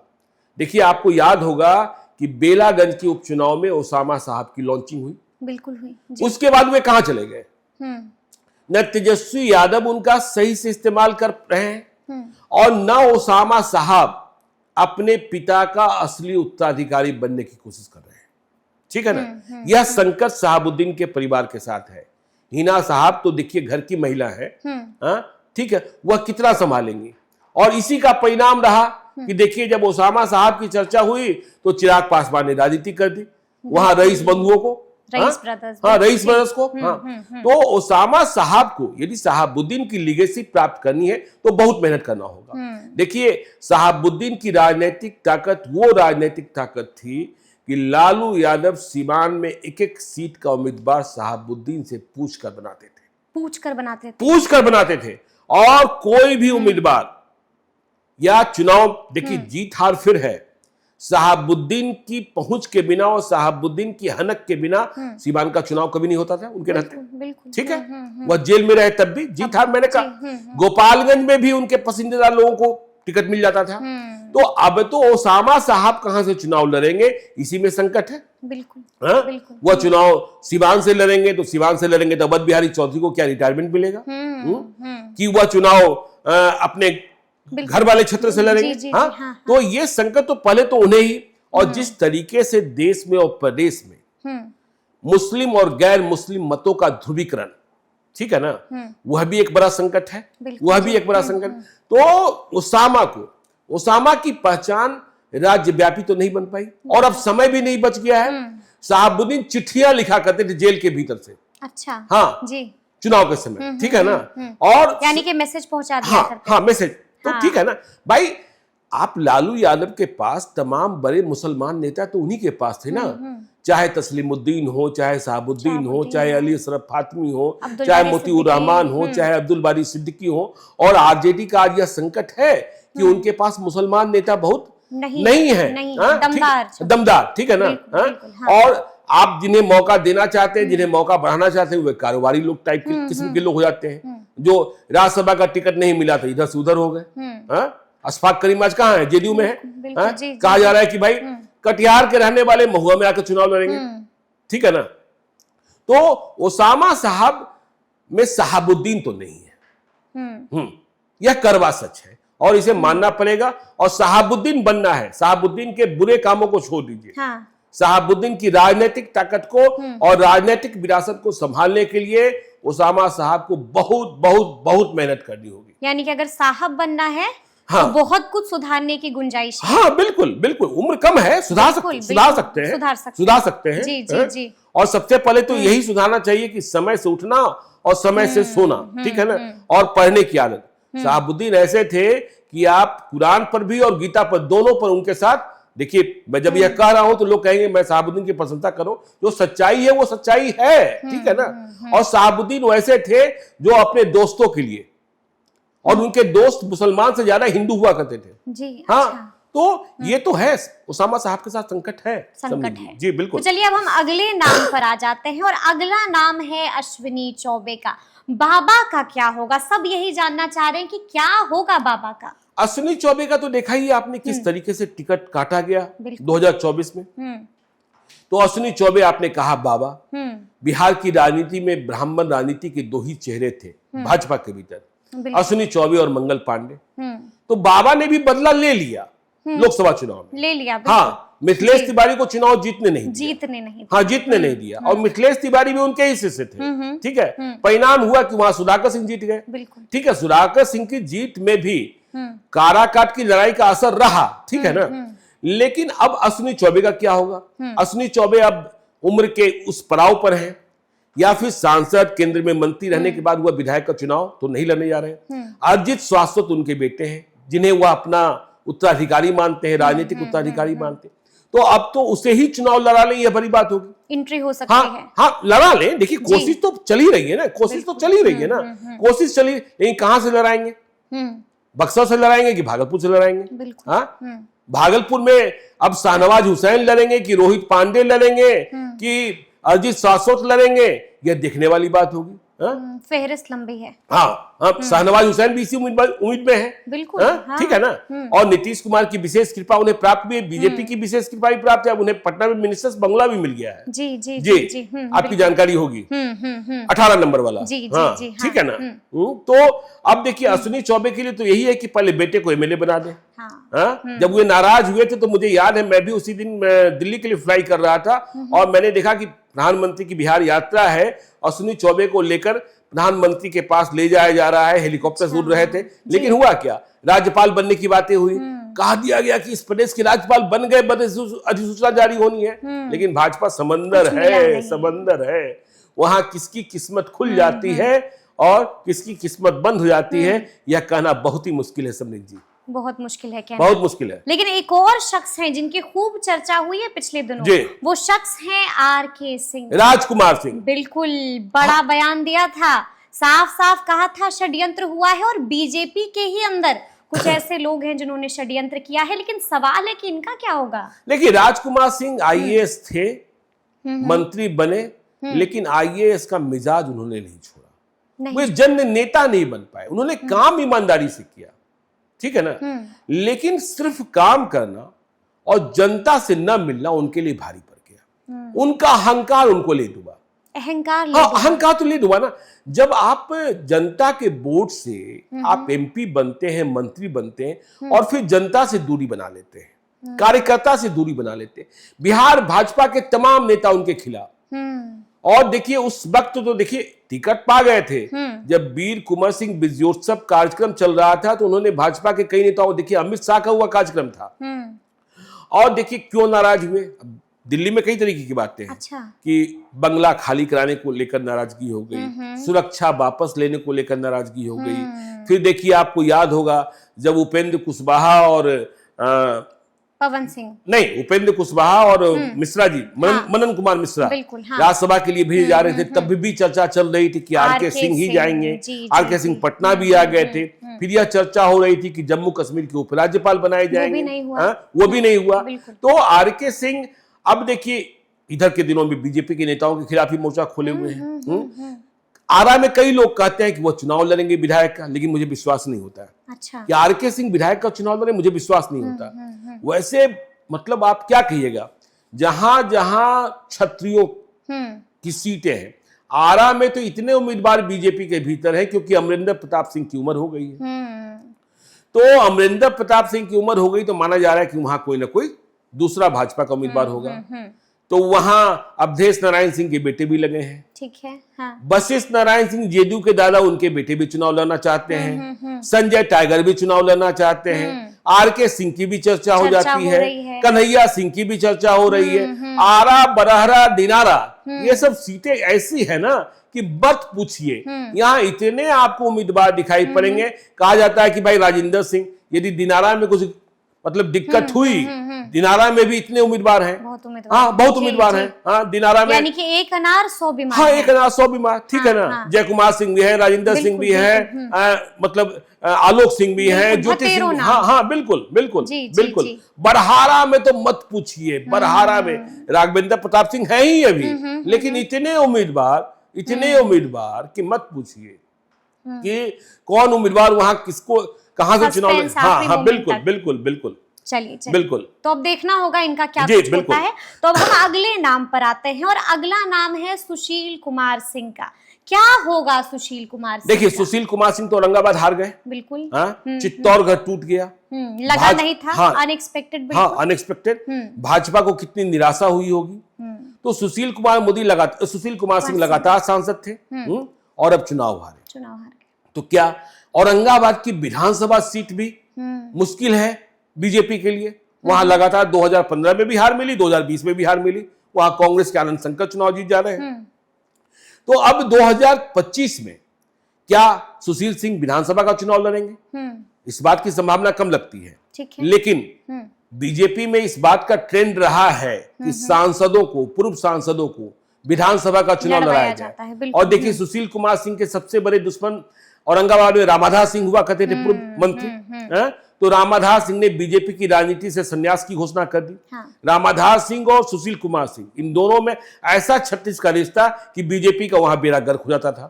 देखिए, आपको याद होगा कि बेलागंज के उपचुनाव में ओसामा साहब की लॉन्चिंग हुई, बिल्कुल हुई। उसके बाद वे कहां चले गए? न तेजस्वी यादव उनका सही से इस्तेमाल कर रहे हैं, और न ओसामा साहब अपने पिता का असली उत्तराधिकारी बनने की कोशिश कर रहे हैं, ठीक है ना। यह संकट शहाबुद्दीन के परिवार के साथ है। हिना साहब तो देखिए घर की महिला है, ठीक है, वह कितना संभालेंगी। और इसी का परिणाम रहा कि देखिए, जब ओसामा साहब की चर्चा हुई तो चिराग पासवान ने राजनीति कर दी, वहां रईस बंधुओं को, रईस ब्रदर्स को। तो ओसामा साहब को यदि शहाबुद्दीन की लीगेसी प्राप्त करनी है तो बहुत मेहनत करना होगा। देखिए, शहाबुद्दीन की राजनीतिक ताकत वो राजनीतिक ताकत थी कि लालू यादव सीवान में एक एक सीट का उम्मीदवार शहाबुद्दीन से पूछ कर बनाते थे। और कोई भी उम्मीदवार या चुनाव, देखिए जीत हार फिर है, शहाबुद्दीन की पहुंच के बिना और शहाबुद्दीन की हनक के बिना सीवान का चुनाव कभी नहीं होता था उनके रहते, ठीक है। वह जेल में रहे तब भी जीत हार, मैंने कहा गोपालगंज में भी उनके पसंदीदा लोगों को टिकट मिल जाता था। तो अब तो ओसामा साहब कहां से चुनाव लड़ेंगे, इसी में संकट है। बिल्कुल। वह चुनाव सीवान से लड़ेंगे तो सीवान से लड़ेंगे तो अवध बिहारी चौधरी को क्या रिटायरमेंट मिलेगा? कि वह चुनाव अपने घर वाले क्षेत्र से लड़ेंगे। तो ये संकट तो पहले तो उन्हें ही, और जिस तरीके से देश में और प्रदेश में मुस्लिम और गैर मुस्लिम मतों का ध्रुवीकरण, ठीक है ना, वह भी एक बड़ा संकट है, वह भी एक बड़ा संकट। तो ओसामा की पहचान राज्यव्यापी तो नहीं बन पाई, और अब समय भी नहीं बच गया है। शहाबुद्दीन चिट्ठियां लिखा करते थे जेल के भीतर से, अच्छा, हाँ जी, चुनाव के समय, ठीक है ना, और यानी कि मैसेज पहुंचा दिया करते। हाँ, मैसेज तो ठीक है ना भाई। आप लालू यादव के पास तमाम बड़े मुसलमान नेता तो उन्हीं के पास थे ना, चाहे तस्लीमुद्दीन हो, चाहे शहाबुद्दीन हो, चाहे अली असरफ फातमी हो, चाहे मोतीउर रहमान हो, चाहे अब्दुल बारी सिद्दीकी हो। और आरजेडी का आज यह संकट है कि उनके पास मुसलमान नेता बहुत नहीं है, दमदार, ठीक है ना। और आप जिन्हें मौका देना चाहते हैं, जिन्हें मौका बढ़ाना चाहते हैं, वे कारोबारी लोग टाइप के किस्म के लोग हो जाते हैं। जो राज्यसभा का टिकट नहीं मिला था इधर से उधर हो गए। अशफाक करीम आज कहाँ है? जेडीयू में है। कहा जा रहा है कि भाई कटिहार के रहने वाले महुआ में आकर चुनाव लड़ेंगे, ठीक है ना। तो ओसामा साहब में शहाबुद्दीन तो नहीं है। हम्म यह करवा सच है और इसे मानना पड़ेगा। और शहाबुद्दीन बनना है, शहाबुद्दीन के बुरे कामों को छोड़ दीजिए। हाँ। शहाबुद्दीन की राजनीतिक ताकत को और राजनीतिक विरासत को संभालने के लिए उसामा साहब को बहुत बहुत बहुत मेहनत करनी होगी। यानी कि अगर साहब बनना है हाँ। तो बहुत कुछ सुधारने की गुंजाइश है। हाँ बिल्कुल बिल्कुल, उम्र कम है, सुधार सकते हैं, सुधार सकते हैं। जी जी जी। और सबसे पहले तो यही सुधारना चाहिए कि समय से उठना और समय से सोना, ठीक है ना, और पढ़ने की आदत। शहाबुद्दीन ऐसे थे कि आप कुरान पर भी और गीता पर दोनों पर उनके साथ, देखिए मैं जब यह कह रहा हूं तो लोग कहेंगे मैं शहाबुद्दीन की प्रशंसा करो, जो सच्चाई है वो सच्चाई है, ठीक है ना। और शहाबुद्दीन वैसे थे जो अपने दोस्तों के लिए, और उनके दोस्त मुसलमान से ज्यादा हिंदू हुआ करते थे जी। हाँ। अच्छा। तो ये तो है, उसामा साहब के साथ संकट है जी बिल्कुल। तो चलिए अब हम अगले नाम पर आ जाते हैं और अगला नाम है अश्विनी चौबे का। बाबा का क्या होगा, सब यही जानना चाह रहे हैं कि क्या होगा बाबा का। अश्विनी चौबे का तो देखा ही आपने किस तरीके से टिकट काटा गया 2024 में। तो अश्विनी चौबे, आपने कहा बाबा, बिहार की राजनीति में ब्राह्मण राजनीति के दो ही चेहरे थे भाजपा के भीतर, अश्विनी चौबे और मंगल पांडे। तो बाबा ने भी बदला ले लिया लोकसभा चुनाव में, ले लिया। हाँ। मिथिलेश तिवारी को चुनाव जीतने नहीं दिया और मिथिलेश तिवारी भी उनके ही शिष्य थे, ठीक है। परिणाम हुआ कि वहां सुधाकर सिंह जीत गए, ठीक है। सुधाकर सिंह की जीत में भी काराकाट की लड़ाई का असर रहा, ठीक है ना। लेकिन अब अश्विनी चौबे का क्या होगा। अश्विनी चौबे अब उम्र के उस पड़ाव पर है, या फिर सांसद, केंद्र में मंत्री रहने के बाद वह विधायक का चुनाव तो नहीं लड़ने जा रहे। अजित शाश्वत उनके बेटे हैं, जिन्हें वह अपना उत्तराधिकारी मानते हैं, राजनीतिक उत्तराधिकारी मानते हैं। तो अब तो उसे ही चुनाव लड़ा लें, यह बड़ी बात होगी। एंट्री हो सकती है। हाँ लड़ा लें। देखिए कोशिश तो चल ही रही है ना, कोशिश चली, लेकिन कहां से लड़ाएंगे। बक्सर से लड़ाएंगे कि भागलपुर से लड़ाएंगे। हाँ, भागलपुर में अब शाहनवाज हुसैन लड़ेंगे कि रोहित पांडे लड़ेंगे कि अजित शाश्वत लड़ेंगे, यह देखने वाली बात होगी। फेहरिस्त लंबी है। हाँ, शाहनवाज हुसैन भी इसी उम्मीद में है, बिल्कुल। हाँ, ठीक है ना। और नीतीश कुमार की विशेष कृपा उन्हें प्राप्त भी है, बीजेपी की विशेष कृपा भी प्राप्त है। अब उन्हें पटना में मिनिस्टर्स बंगला भी मिल गया है। जी जी जी, जी, आपकी जानकारी होगी, 18 नंबर वाला। हाँ, ठीक है ना। तो अब देखिए अश्विनी चौबे के लिए तो यही है कि पहले बेटे को एमएलए बना दे। जब वे नाराज हुए थे तो मुझे याद है, मैं भी उसी दिन दिल्ली के लिए फ्लाई कर रहा था और मैंने देखा कि प्रधानमंत्री की बिहार यात्रा है, अश्विनी चौबे को लेकर प्रधानमंत्री के पास ले जाया जा रहा है, हेलीकॉप्टर उड़ रहे थे। लेकिन हुआ क्या, राज्यपाल बनने की बातें हुई, कहा दिया गया कि इस प्रदेश के राज्यपाल बन गए, अधिसूचना जारी होनी है। लेकिन भाजपा समंदर है, वहां किसकी किस्मत खुल जाती है और किसकी किस्मत बंद हो जाती है, यह कहना बहुत ही मुश्किल है समरीत जी, बहुत मुश्किल है कहना। बहुत मुश्किल है। लेकिन एक और शख्स हैं जिनकी खूब चर्चा हुई है पिछले दिनों, वो शख्स हैं आरके सिंह, राजकुमार सिंह। बिल्कुल, बड़ा बयान दिया था, साफ साफ कहा था षड्यंत्र हुआ है और बीजेपी के ही अंदर कुछ ऐसे लोग हैं जिन्होंने षड्यंत्र किया है। लेकिन सवाल है कि इनका क्या होगा। देखिए राजकुमार सिंह आईएएस थे, मंत्री बने, लेकिन आईएएस का मिजाज उन्होंने नहीं छोड़ा। वे जन नेता नहीं बन पाए, उन्होंने काम ईमानदारी से किया, ठीक है ना। लेकिन सिर्फ काम करना और जनता से न मिलना उनके लिए भारी पड़ गया। उनका अहंकार उनको ले डूबा। अहंकार तो ले डूबा ना। जब आप जनता के वोट से आप एमपी बनते हैं, मंत्री बनते हैं और फिर जनता से दूरी बना लेते हैं, कार्यकर्ता से दूरी बना लेते हैं। बिहार भाजपा के तमाम नेता उनके खिलाफ, और देखिए उस वक्त तो देखिए टिकट पा गए थे। जब वीर कुंवर सिंह विजयोत्सव कार्यक्रम चल रहा था तो उन्होंने भाजपा के कई नेताओं, देखिए अमित शाह का हुआ कार्यक्रम था, और देखिए क्यों नाराज हुए। दिल्ली में कई तरीके की बातें हैं। अच्छा। कि बंगला खाली कराने को लेकर नाराजगी हो गई, सुरक्षा वापस लेने को लेकर नाराजगी हो गई। फिर देखिए आपको याद होगा जब उपेंद्र कुशवाहा और पवन सिंह, नहीं, उपेंद्र कुशवाहा और मिश्रा जी, मनन कुमार मिश्रा राज्यसभा के लिए भेजे जा रहे थे, तब भी चर्चा चल रही थी कि आरके सिंह ही जाएंगे। आरके सिंह पटना भी आ गए थे। फिर यह चर्चा हो रही थी कि जम्मू कश्मीर के उपराज्यपाल बनाए जाएंगे, वो भी नहीं हुआ। तो आरके सिंह, अब देखिए इधर के दिनों में बीजेपी के नेताओं के खिलाफ ही मोर्चा खोले हुए हैं। आरा में कई लोग कहते हैं कि वो चुनाव लड़ेंगे विधायक का, लेकिन मुझे विश्वास नहीं होता है। अच्छा। कि आरके सिंह विधायक का चुनाव लड़े, मुझे विश्वास नहीं होता। वैसे मतलब आप क्या कहिएगा, जहां जहां क्षत्रियों की सीटें हैं, आरा में तो इतने उम्मीदवार बीजेपी के भीतर है क्योंकि अमरिंदर प्रताप सिंह की उम्र हो गई है। तो अमरिंदर प्रताप सिंह की उम्र हो गई तो माना जा रहा है कि वहां कोई ना कोई दूसरा भाजपा का उम्मीदवार होगा। तो वहां अवधेश नारायण सिंह के बेटे भी लगे हैं। ठीक है। हाँ। वशिष्ठ नारायण सिंह जेडीयू के दादा, उनके बेटे भी चुनाव लड़ना चाहते हैं। संजय टाइगर भी चुनाव लड़ना चाहते हैं। आर.के. सिंह की भी चर्चा हो जाती है। कन्हैया सिंह की भी चर्चा हो रही है। आरा, बरहरा, दिनारा, ये सब सीटें ऐसी है ना कि मत पूछिए, यहाँ इतने आपको उम्मीदवार दिखाई पड़ेंगे। कहा जाता है कि भाई राजेंद्र सिंह, यदि दिनारा में कुछ मतलब दिक्कत हुई, दिनारा में भी इतने उम्मीदवार हैं। बहुत उम्मीदवार हैं। हाँ, दिनारा में यानी कि एक अनार 100 बीमार। हाँ, एक अनार 100 बीमार, ठीक है ना। जय कुमार सिंह भी है, राजेंद्र सिंह भी है, मतलब आलोक सिंह भी है, ज्योति सिंह। हाँ, बिल्कुल बिल्कुल बिल्कुल। बरहारा में तो मत पूछिए, बरहारा में राघवेंद्र प्रताप सिंह है ही अभी, लेकिन इतने उम्मीदवार कि मत पूछिए कि कौन उम्मीदवार वहां किसको कहां से चुनाव। हाँ, बिल्कुल चलिए बिल्कुल। तो अब देखना होगा इनका क्या कुछ होता है। तो अब हम अगले नाम पर आते हैं और अगला नाम है सुशील कुमार सिंह का। क्या होगा सुशील कुमार सिंह? देखिए, सुशील कुमार सिंह तो औरंगाबाद हार गए। बिल्कुल। चित्तौड़गढ़ टूट गया। लगा नहीं था। अनएक्सपेक्टेड। हाँ, अनएक्सपेक्टेड। भाजपा को कितनी निराशा हुई होगी। तो सुशील कुमार सिंह लगातार सांसद थे और अब चुनाव हारे। तो क्या औरंगाबाद की विधानसभा सीट भी मुश्किल है बीजेपी के लिए? वहां लगातार 2015 में भी हार मिली, 2020 में भी हार मिली। वहां कांग्रेस के आनंद शंकर चुनाव जीत जा रहे हैं। तो अब 2025 में क्या सुशील सिंह विधानसभा का चुनाव लड़ेंगे? इस बात की संभावना कम लगती है। लेकिन बीजेपी में इस बात का ट्रेंड रहा है कि सांसदों को, पूर्व सांसदों को विधानसभा का चुनाव लड़ाया जाए। और देखिए, सुशील कुमार सिंह के सबसे बड़े दुश्मन औरंगाबाद में रामाधार सिंह हुआ करते थे, पूर्व मंत्री। तो रामाधार सिंह ने बीजेपी की राजनीति से संन्यास की घोषणा कर दी। रामाधार सिंह और सुशील कुमार सिंह, इन दोनों में ऐसा 36 का रिश्ता कि बीजेपी का वहां बेड़ा गर्क हो जाता था।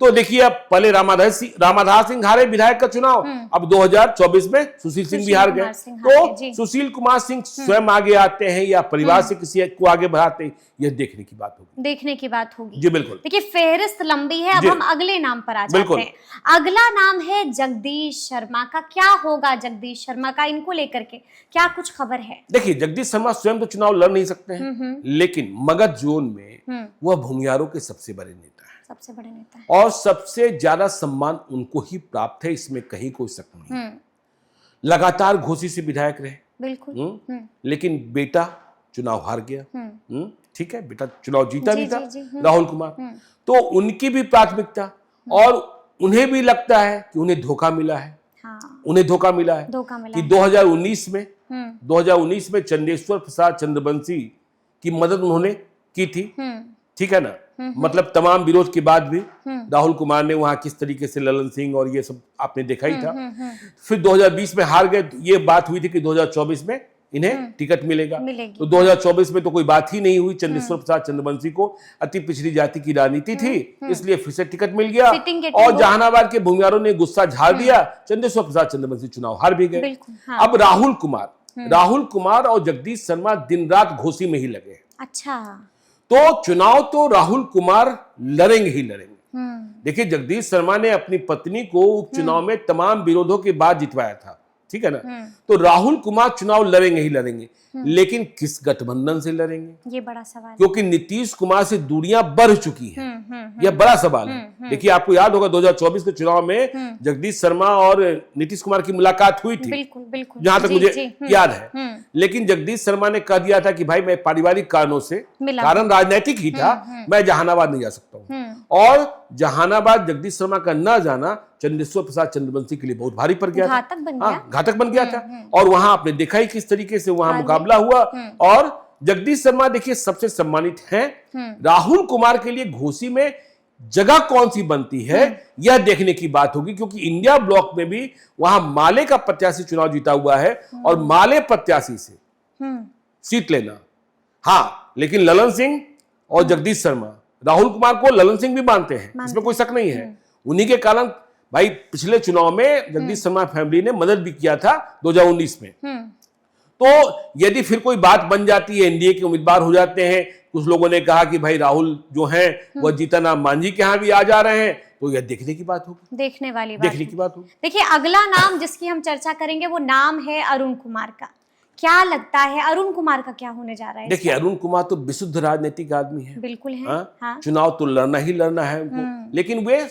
तो देखिए, अब पहले रामाधार सिंह हारे विधायक का चुनाव, अब 2024 में सुशील सिंह भी हार गए। तो सुशील कुमार सिंह स्वयं आगे आते हैं या परिवार से किसी को आगे बढ़ाते हैं, यह देखने की बात होगी। जी बिल्कुल। देखिए, फेहरिस्त लंबी है। अब हम अगले नाम पर आ जाते हैं। अगला नाम है जगदीश शर्मा का। क्या होगा जगदीश शर्मा का? इनको लेकर के क्या कुछ खबर है? देखिए, जगदीश शर्मा स्वयं तो चुनाव लड़ नहीं सकते हैं, लेकिन मगध जोन में वह भूमियारों के सबसे बड़े नेता है। और सबसे ज्यादा सम्मान उनको ही प्राप्त है, इसमें कहीं कोई शक नहीं। लगातार घोसी से विधायक रहे। बिल्कुल। लेकिन बेटा चुनाव हार गया। ठीक है, बेटा चुनाव जीता नहीं था, राहुल कुमार। तो उनकी भी प्राथमिकता, और उन्हें भी लगता है कि उन्हें धोखा मिला है। उन्हें धोखा मिला है कि 2019 में चंदेश्वर प्रसाद चंद्रवंशी की मदद उन्होंने की थी। ठीक है ना। मतलब तमाम विरोध के बाद भी राहुल कुमार ने वहां किस तरीके से ललन सिंह और ये सब आपने देखा ही था। फिर 2020 में हार गए। ये बात हुई थी कि 2024 में इन्हें टिकट मिलेगा। तो 2024 में तो कोई बात ही नहीं हुई। चंदेश्वर प्रसाद चंद्रवंशी को अति पिछड़ी जाति की राजनीति थी, इसलिए फिर से टिकट मिल गया। और जहानाबाद के भूमियारों ने गुस्सा झाड़ दिया, चंदेश्वर प्रसाद चंद्रवंशी चुनाव हार भी गए। अब राहुल कुमार और जगदीश शर्मा दिन रात घोसी में ही लगे। अच्छा। तो चुनाव तो राहुल कुमार लड़ेंगे ही लड़ेंगे। देखिए, जगदीश शर्मा ने अपनी पत्नी को उपचुनाव में तमाम विरोधों के बाद जितवाया था। ठीक है ना। तो राहुल कुमार चुनाव लड़ेंगे ही लड़ेंगे, लेकिन किस गठबंधन से लड़ेंगे, ये बड़ा सवाल है। क्योंकि नीतीश कुमार से दूरियां बढ़ चुकी हैं। यह बड़ा सवाल है। देखिए, आपको याद होगा 2024 के चुनाव में जगदीश शर्मा और नीतीश कुमार की मुलाकात हुई थी। बिल्कुल। जहां तक मुझे याद है। लेकिन जगदीश शर्मा ने कह दिया था कि भाई मैं पारिवारिक कारणों से, कारण राजनीतिक ही था, मैं जहानाबाद नहीं जा सकता हूँ। और जहानाबाद जगदीश शर्मा का न जाना चंदेश्वर प्रसाद चंद्रवंशी के लिए बहुत भारी पड़ गया, घातक बन गया था। और वहां आपने देखा ही किस तरीके से वहां मुकाबला हुआ। और जगदीश शर्मा देखिए सबसे सम्मानित हैं। राहुल कुमार के लिए घोसी में जगह कौन सी बनती है, यह देखने की बात होगी, क्योंकि इंडिया ब्लॉक में भी वहां माले का प्रत्याशी चुनाव जीता हुआ है और माले प्रत्याशी से सीट लेना। हाँ, लेकिन ललन सिंह और जगदीश शर्मा राहुल कुमार को ललन सिंह भी मानते हैं, इसमें कोई शक नहीं है। उन्हीं के कारण भाई पिछले चुनाव में जगदीश शर्मा फैमिली ने मदद भी किया था 2019 में। तो यदि फिर कोई बात बन जाती है, एनडीए के उम्मीदवार हो जाते हैं, कुछ लोगों ने कहा कि भाई राहुल जो हैं वह जीतन मांझी के यहाँ भी आ जा रहे हैं, तो यह देखने की बात होगी, देखने वाली बात होगी। देखिए, अगला नाम जिसकी हम चर्चा करेंगे वो नाम है अरुण कुमार का। क्या लगता है अरुण कुमार का क्या होने जा रहा है? देखिए, अरुण कुमार तो विशुद्ध राजनीतिक आदमी है, बिल्कुल है। हाँ? चुनाव तो लड़ना ही लड़ना है उनको, लेकिन वे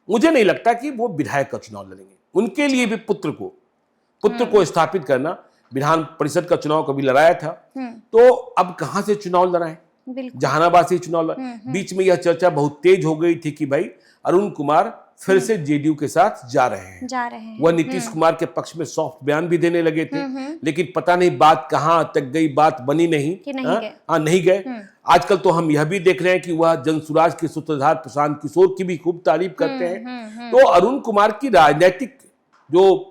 मुझे नहीं लगता कि वो विधायक का चुनाव लड़ेंगे। उनके लिए भी पुत्र को स्थापित करना, विधान परिषद का चुनाव कभी लड़ाया था, तो अब कहां से चुनाव लड़ाएं? जहानाबाद से चुनाव लड़ाएं। बीच में यह चर्चा बहुत तेज हो गई थी कि भाई अरुण कुमार फिर से जेडीयू के साथ जा रहे हैं। वह नीतीश कुमार के पक्ष में सॉफ्ट बयान भी देने लगे थे, लेकिन पता नहीं बात कहां तक गई, बात बनी नहीं, नहीं गए। आजकल तो हम यह भी देख रहे हैं कि वह जनसुराज के सूत्रधार प्रशांत किशोर की भी खूब तारीफ करते हैं। तो अरुण कुमार की राजनीतिक जो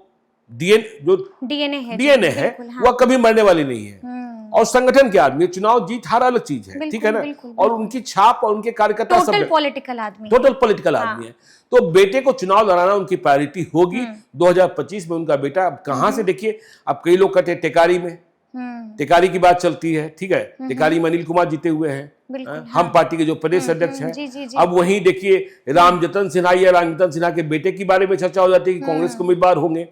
डीएनए है वह कभी मरने वाली नहीं है, और संगठन के आदमी, चुनाव जीत हार अलग चीज है, ठीक है ना, और उनकी छाप और उनके कार्यकर्ता सब टोटल पॉलिटिकल आदमी है। तो बेटे को चुनाव लड़ाना उनकी प्रायोरिटी होगी। 2025 में उनका बेटा, अब कहां से, देखिए अब कई लोग कहते हैं टेकारी में, टेकारी की बात चलती है, ठीक है, टेकारी में अनिल कुमार जीते हुए हैं, हम पार्टी के जो प्रदेश अध्यक्ष हैं। अब वहीं देखिए रामजतन सिन्हा के बेटे के बारे में चर्चा हो जाती है कि कांग्रेस के उम्मीदवार होंगे।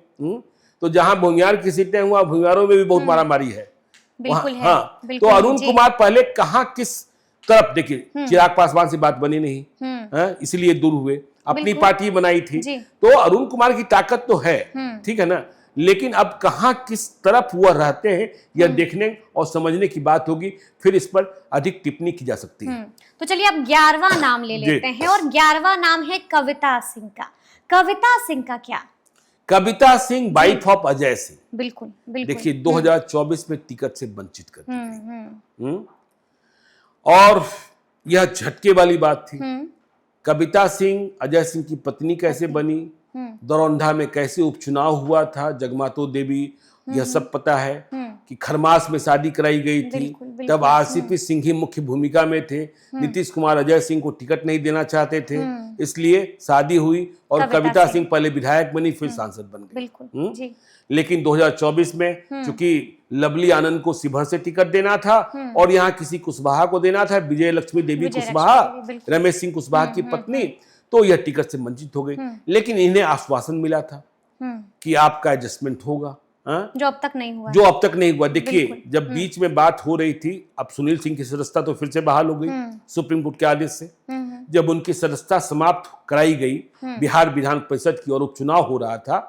तो जहां भूमियार की सीटें हुआ, भूमियारों में भी बहुत मारामारी है। हाँ, तो अरुण कुमार पहले कहां किस तरफ, देखिए चिराग पासवान से बात बनी नहीं, इसलिए दूर हुए, अपनी पार्टी बनाई थी। तो अरुण कुमार की ताकत तो है, ठीक है ना, लेकिन अब कहां किस तरफ वह रहते हैं यह देखने और समझने की बात होगी, फिर इस पर अधिक टिप्पणी की जा सकती है। तो चलिए अब 11वां नाम ले लेते हैं, और 11वां नाम है कविता सिंह का। कविता सिंह का क्या? कविता सिंह वाइफ ऑफ अजय सिंह, बिल्कुल। देखिए 2024 में टिकट से वंचित कर दी गई, और यह झटके वाली बात थी। कविता सिंह अजय सिंह की पत्नी कैसे बनी, दरौंधा में कैसे उपचुनाव हुआ था, जगमातो देवी, यह सब पता है कि खरमास में शादी कराई गई थी, तब आरसीपी सिंह ही मुख्य भूमिका में थे। नीतीश कुमार अजय सिंह को टिकट नहीं देना चाहते थे, इसलिए शादी हुई, और कविता सिंह पहले विधायक बनी, फिर सांसद बन गई। लेकिन 2024 में चूंकि लवली आनंद को शिवहर से टिकट देना था, और यहाँ किसी कुशवाहा को देना था, विजय लक्ष्मी देवी कुशवाहा, रमेश सिंह कुशवाहा की पत्नी, तो यह टिकट से वंचित हो गई। लेकिन इन्हें आश्वासन मिला था कि आपका एडजस्टमेंट होगा, जो अब तक नहीं हुआ। देखिए, जब बीच में बात हो रही थी, अब सुनील सिंह की सदस्यता तो फिर से बहाल हो गई सुप्रीम कोर्ट के आदेश से। जब उनकी सदस्यता समाप्त कराई गई बिहार विधान परिषद की, और उपचुनाव हो रहा था,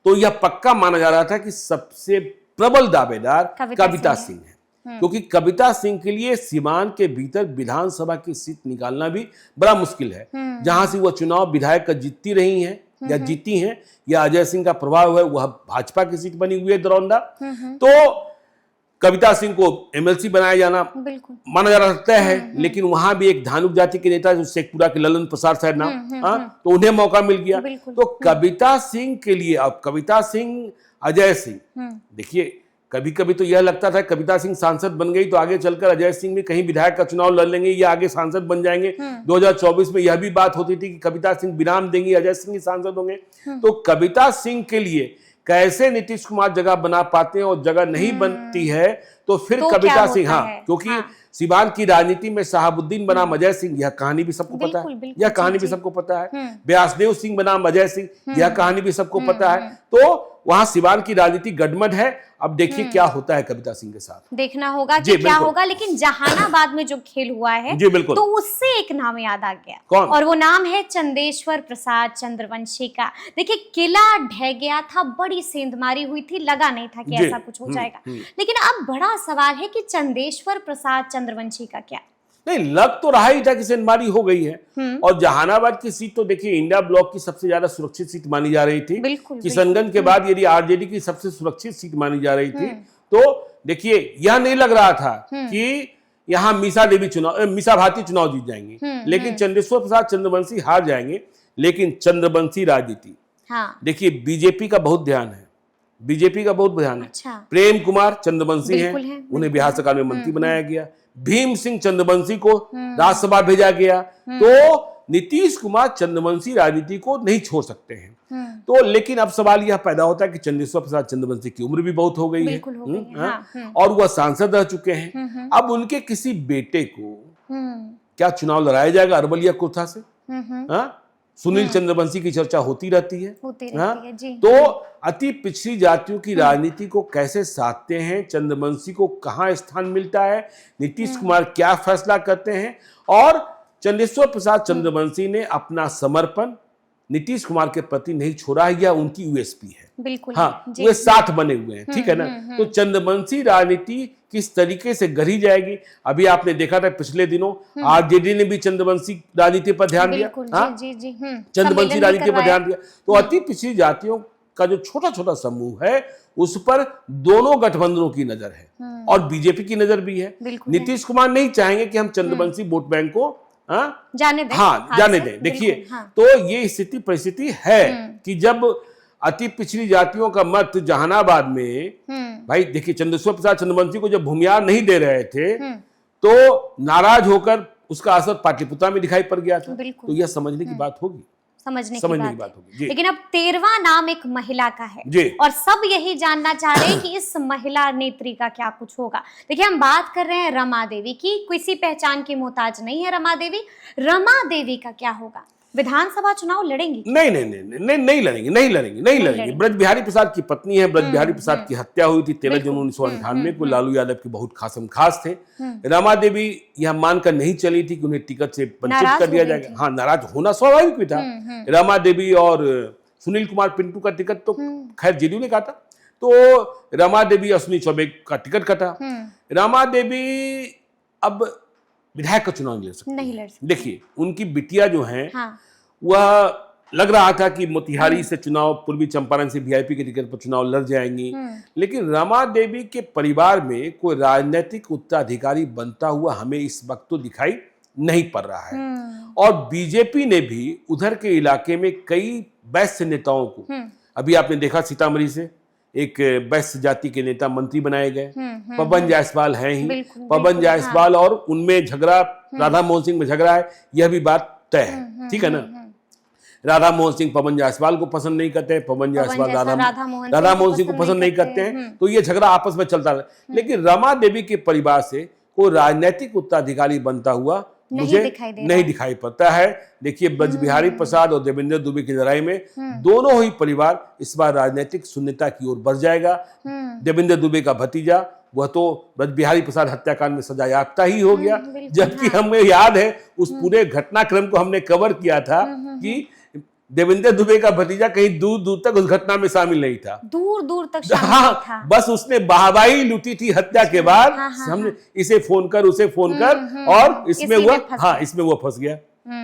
तो यह पक्का माना जा रहा था कि सबसे प्रबल दावेदार कविता सिंह है, क्योंकि कविता सिंह के लिए सीमांत के भीतर विधानसभा की सीट निकालना भी बड़ा मुश्किल है, जहां से वह चुनाव विधायक का जीतती रही हैं या जीती हैं, या अजय सिंह का प्रभाव है, वह भाजपा की सीट बनी हुई है दरौंदा। तो कविता सिंह को एमएलसी बनाया जाना माना जा सकता है, लेकिन वहां भी एक धानुक जाति के नेता जो शेखपुरा के ललन प्रसाद साहब नाम, तो उन्हें मौका मिल गया। तो कविता सिंह के लिए, अब कविता सिंह अजय सिंह, देखिए कभी कभी तो यह लगता था कविता सिंह सांसद बन गई तो आगे चलकर अजय सिंह भी कहीं विधायक का चुनाव लड़ लेंगे या आगे सांसद बन जाएंगे। 2024 में यह भी बात होती थी कि कविता सिंह विराम देंगी, अजय सिंह ही सांसद होंगे। तो कविता सिंह के लिए कैसे नीतीश कुमार जगह बना पाते हैं, और जगह नहीं बनती है तो फिर कविता सिंह, क्योंकि सीवान की राजनीति में शहाबुद्दीन बनाम अजय सिंह, यह कहानी भी सबको पता है, यह कहानी भी सबको पता है। व्यासदेव सिंह बनाम अजय सिंह, यह कहानी भी सबको पता है। तो वहां सीवान की राजनीति गडमड है। अब देखिए क्या होता है कविता सिंह के साथ, देखना होगा कि क्या होगा। लेकिन जहानाबाद में जो खेल हुआ है, तो उससे एक नाम याद आ गया, कौन? और वो नाम है चंदेश्वर प्रसाद चंद्रवंशी का। देखिए किला ढह गया था, बड़ी सेंधमारी हुई थी, लगा नहीं था कि ऐसा कुछ हो जाएगा। लेकिन अब बड़ा सवाल है कि चंदेश्वर प्रसाद चंद्रवंशी का क्या? नहीं, लग तो रहा ही था कि सेंधमारी हो गई है। और जहानाबाद की सीट तो देखिए इंडिया ब्लॉक की सबसे ज्यादा सुरक्षित सीट मानी जा रही थी। किशनगंज के बाद यदि आरजेडी की सबसे सुरक्षित सीट मानी जा रही थी, तो देखिए यह नहीं लग रहा था कि यहाँ मीसा भारती चुनाव जीत जाएंगी, लेकिन चंदेश्वर प्रसाद चंद्रवंशी हार जाएंगे। लेकिन चंद्रवंशी राजनीति, देखिए बीजेपी का बहुत ध्यान है, अच्छा। प्रेम कुमार चंद्रवंशी हैं, उन्हें बिहार सरकार में मंत्री बनाया गया। भीम सिंह चंद्रवंशी को राज्यसभा भेजा गया। तो नीतीश कुमार चंद्रवंशी राजनीति को नहीं छोड़ सकते हैं। तो लेकिन अब सवाल यह पैदा होता है कि चंदेश्वर प्रसाद चंद्रवंशी की उम्र भी बहुत हो गई है, बिल्कुल हो गई है, हाँ, और वह सांसद रह चुके हैं। अब उनके किसी बेटे को क्या चुनाव लड़ाया जाएगा अरवल या कुर्था से? सुनील चंद्रवंशी की चर्चा होती रहती है, जी। तो अति पिछड़ी जातियों की राजनीति को कैसे साधते हैं, चंद्रवंशी को कहां स्थान मिलता है, नीतीश कुमार क्या फैसला करते हैं, और चंदेश्वर प्रसाद चंद्रवंशी ने अपना समर्पण नीतीश कुमार के प्रति नहीं छोड़ा है, यह उनकी यूएसपी है। बिल्कुल, हाँ, वे साथ बने हुए हैं, ठीक है ना। तो चंद्रवंशी राजनीति किस तरीके से गढ़ी जाएगी, अभी आपने देखा था पिछले दिनों आरजेडी ने भी चंद्रवंशी राजनीति पर ध्यान दिया, चंद्रवंशी राजनीति पर ध्यान दिया। तो अति पिछड़ी जातियों का जो छोटा छोटा समूह है उस पर दोनों गठबंधनों की नजर है और बीजेपी की नजर भी है। नीतीश कुमार नहीं चाहेंगे कि हम चंद्रवंशी वोट बैंक को जाने दें, जाने दें। देखिए, तो ये स्थिति परिस्थिति है कि जब अति पिछड़ी जातियों का मत जहानाबाद में, भाई देखिए, चंदेश्वर प्रसाद चंद्रवंशी को जब भूमिहार नहीं दे रहे थे तो नाराज होकर उसका असर पाटलिपुत्रा में दिखाई पड़ गया था। तो यह समझने की बात होगी, समझने की बात होगी। लेकिन अब 13वां नाम एक महिला का है जी। और सब यही जानना चाह रहे हैं कि इस महिला नेत्री का क्या कुछ होगा। देखिए, हम बात कर रहे हैं रमा देवी की, किसी पहचान की मोहताज नहीं है रमा देवी। रमा देवी का क्या होगा? विधानसभा चुनाव लड़ेंगी? नहीं लड़ेंगे। ब्रज बिहारी प्रसाद की पत्नी है। ब्रज बिहारी प्रसाद की हत्या हुई थी 13 जून 1998 को। लालू यादव के बहुत खास थे। रमा देवी यह मानकर नहीं चली थी कि उन्हें टिकट से वंचित कर दिया जाएगा। हाँ, नाराज होना स्वाभाविक भी था। रमा देवी और सुनील कुमार पिंटू का टिकट तो खैर जेडीयू ने काटा, तो रमा देवी और सुनील चौबे का टिकट कटा। रमा देवी अब विधायक का चुनाव नहीं लड़ सकती। देखिए, उनकी बिटिया जो है वह लग रहा था कि मोतिहारी से चुनाव, पूर्वी चंपारण से वीआईपी के टिकट पर चुनाव लड़ जाएंगी, लेकिन रमा देवी के परिवार में कोई राजनीतिक उत्तराधिकारी बनता हुआ हमें इस वक्त तो दिखाई नहीं पड़ रहा है। और बीजेपी ने भी उधर के इलाके में कई वैश्य नेताओं को, अभी आपने देखा सीतामढ़ी से एक वैश्य जाति के नेता मंत्री बनाए गए, पवन जायसवाल हैं ही। पवन जायसवाल और उनमें झगड़ा, राधा मोहन सिंह में झगड़ा है, यह भी बात तय है, ठीक है ना। राधा मोहन सिंह पवन जायसवाल को पसंद नहीं करते हैं, पवन जायसवाल राधा मोहन सिंह को पसंद नहीं करते हैं, तो ये झगड़ा आपस में चलता रहा। लेकिन रमा देवी के परिवार से कोई राजनीतिक उत्तराधिकारी बनता हुआ मुझे नहीं दिखाई पड़ता है। देखिए, ब्रज बिहारी प्रसाद और देवेंद्र दुबे की लड़ाई में दोनों ही परिवार इस बार राजनीतिक शून्यता की ओर बढ़ जाएगा। देवेंद्र दुबे का भतीजा, वह तो ब्रज बिहारी प्रसाद हत्याकांड में सजा याफ्ता ही हो गया, जबकि हमें याद है उस पूरे घटनाक्रम को हमने कवर किया था कि देवेंद्र दुबे का भतीजा कहीं दूर दूर तक उस घटना में शामिल नहीं था, दूर तक शामिल नहीं था। बस उसने वाहवाही लूटी थी हत्या के बाद। हमने इसे फोन कर, उसे फोन कर, और इसमें वो फंस गया,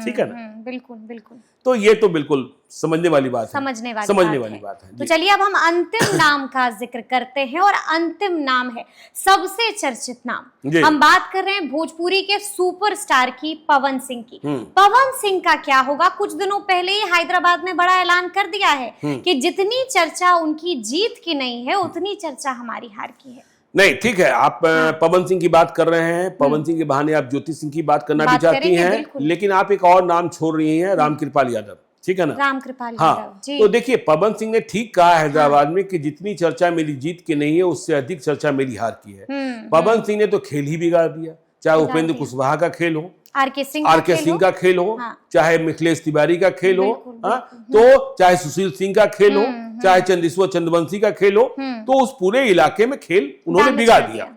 ठीक है ना। बिल्कुल। तो ये तो बिल्कुल समझने वाली बात है, समझने वाली बात है। जी। तो चलिए अब हम अंतिम नाम का जिक्र करते हैं, और अंतिम नाम है सबसे चर्चित नाम। हम बात कर रहे हैं भोजपुरी के सुपरस्टार की, पवन सिंह की। पवन सिंह का क्या होगा? कुछ दिनों पहले ही हैदराबाद में बड़ा ऐलान कर दिया है कि जितनी चर्चा उनकी जीत की नहीं है, उतनी चर्चा हमारी हार की है। नहीं, ठीक है, आप पवन सिंह की बात कर रहे हैं, पवन सिंह के बहाने आप ज्योति सिंह की बात करना भी चाहती हैं, लेकिन आप एक और नाम छोड़ रही हैं, रामकृपाल यादव, ठीक है ना। रामकृपाल यादव, जी। तो देखिए, पवन सिंह ने ठीक कहा हैदराबाद में कि जितनी चर्चा मेरी जीत की नहीं है, उससे अधिक चर्चा मेरी हार की है। पवन सिंह ने तो खेल ही बिगाड़ दिया, चाहे उपेंद्र कुशवाहा का खेल हो, आर.के. सिंह का खेल हो, चाहे मिथिलेश तिवारी का खेल हो, तो चाहे सुशील सिंह का खेल हो, चाहे चंदेश्वर चंद्रवंशी का खेल हो, तो उस पूरे इलाके में खेल उन्होंने बिगाड़ दिया।